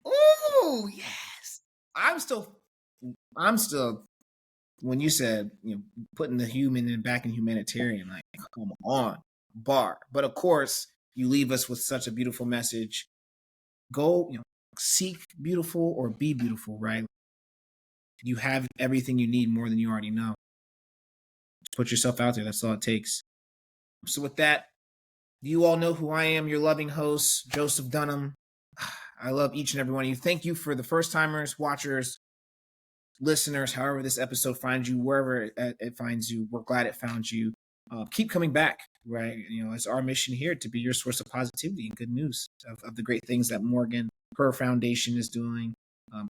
Ooh, yes. I'm still, when you said, putting the human in back in humanitarian, like, come on, bar. But of course, you leave us with such a beautiful message. Go, seek beautiful or be beautiful, right? You have everything you need more than you already know. Just put yourself out there. That's all it takes. So with that, you all know who I am, your loving host, Joseph Dunham. I love each and every one of you. Thank you for the first timers, watchers, listeners, however this episode finds you, wherever it finds you. We're glad it found you. Keep coming back, right? It's our mission here to be your source of positivity and good news of the great things that Morgan, her foundation, is doing,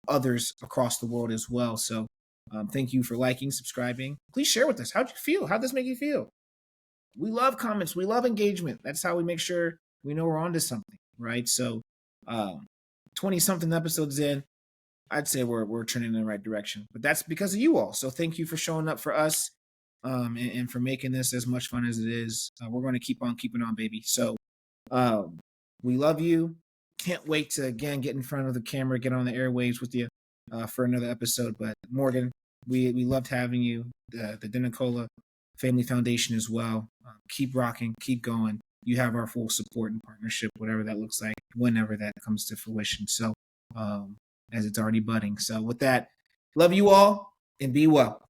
others across the world as well. So thank you for liking, subscribing. Please share with us. How'd you feel? How'd this make you feel? We love comments. We love engagement. That's how we make sure we know we're onto something, right? So 20-something episodes in, I'd say we're trending in the right direction. But that's because of you all. So thank you for showing up for us, and for making this as much fun as it is. We're going to keep on keeping on, baby. So we love you. Can't wait to, again, get in front of the camera, get on the airwaves with you for another episode. But Morgan, we loved having you. The DeNicola Family Foundation as well. Keep rocking, keep going. You have our full support and partnership, whatever that looks like, whenever that comes to fruition. So as it's already budding. So with that, love you all and be well.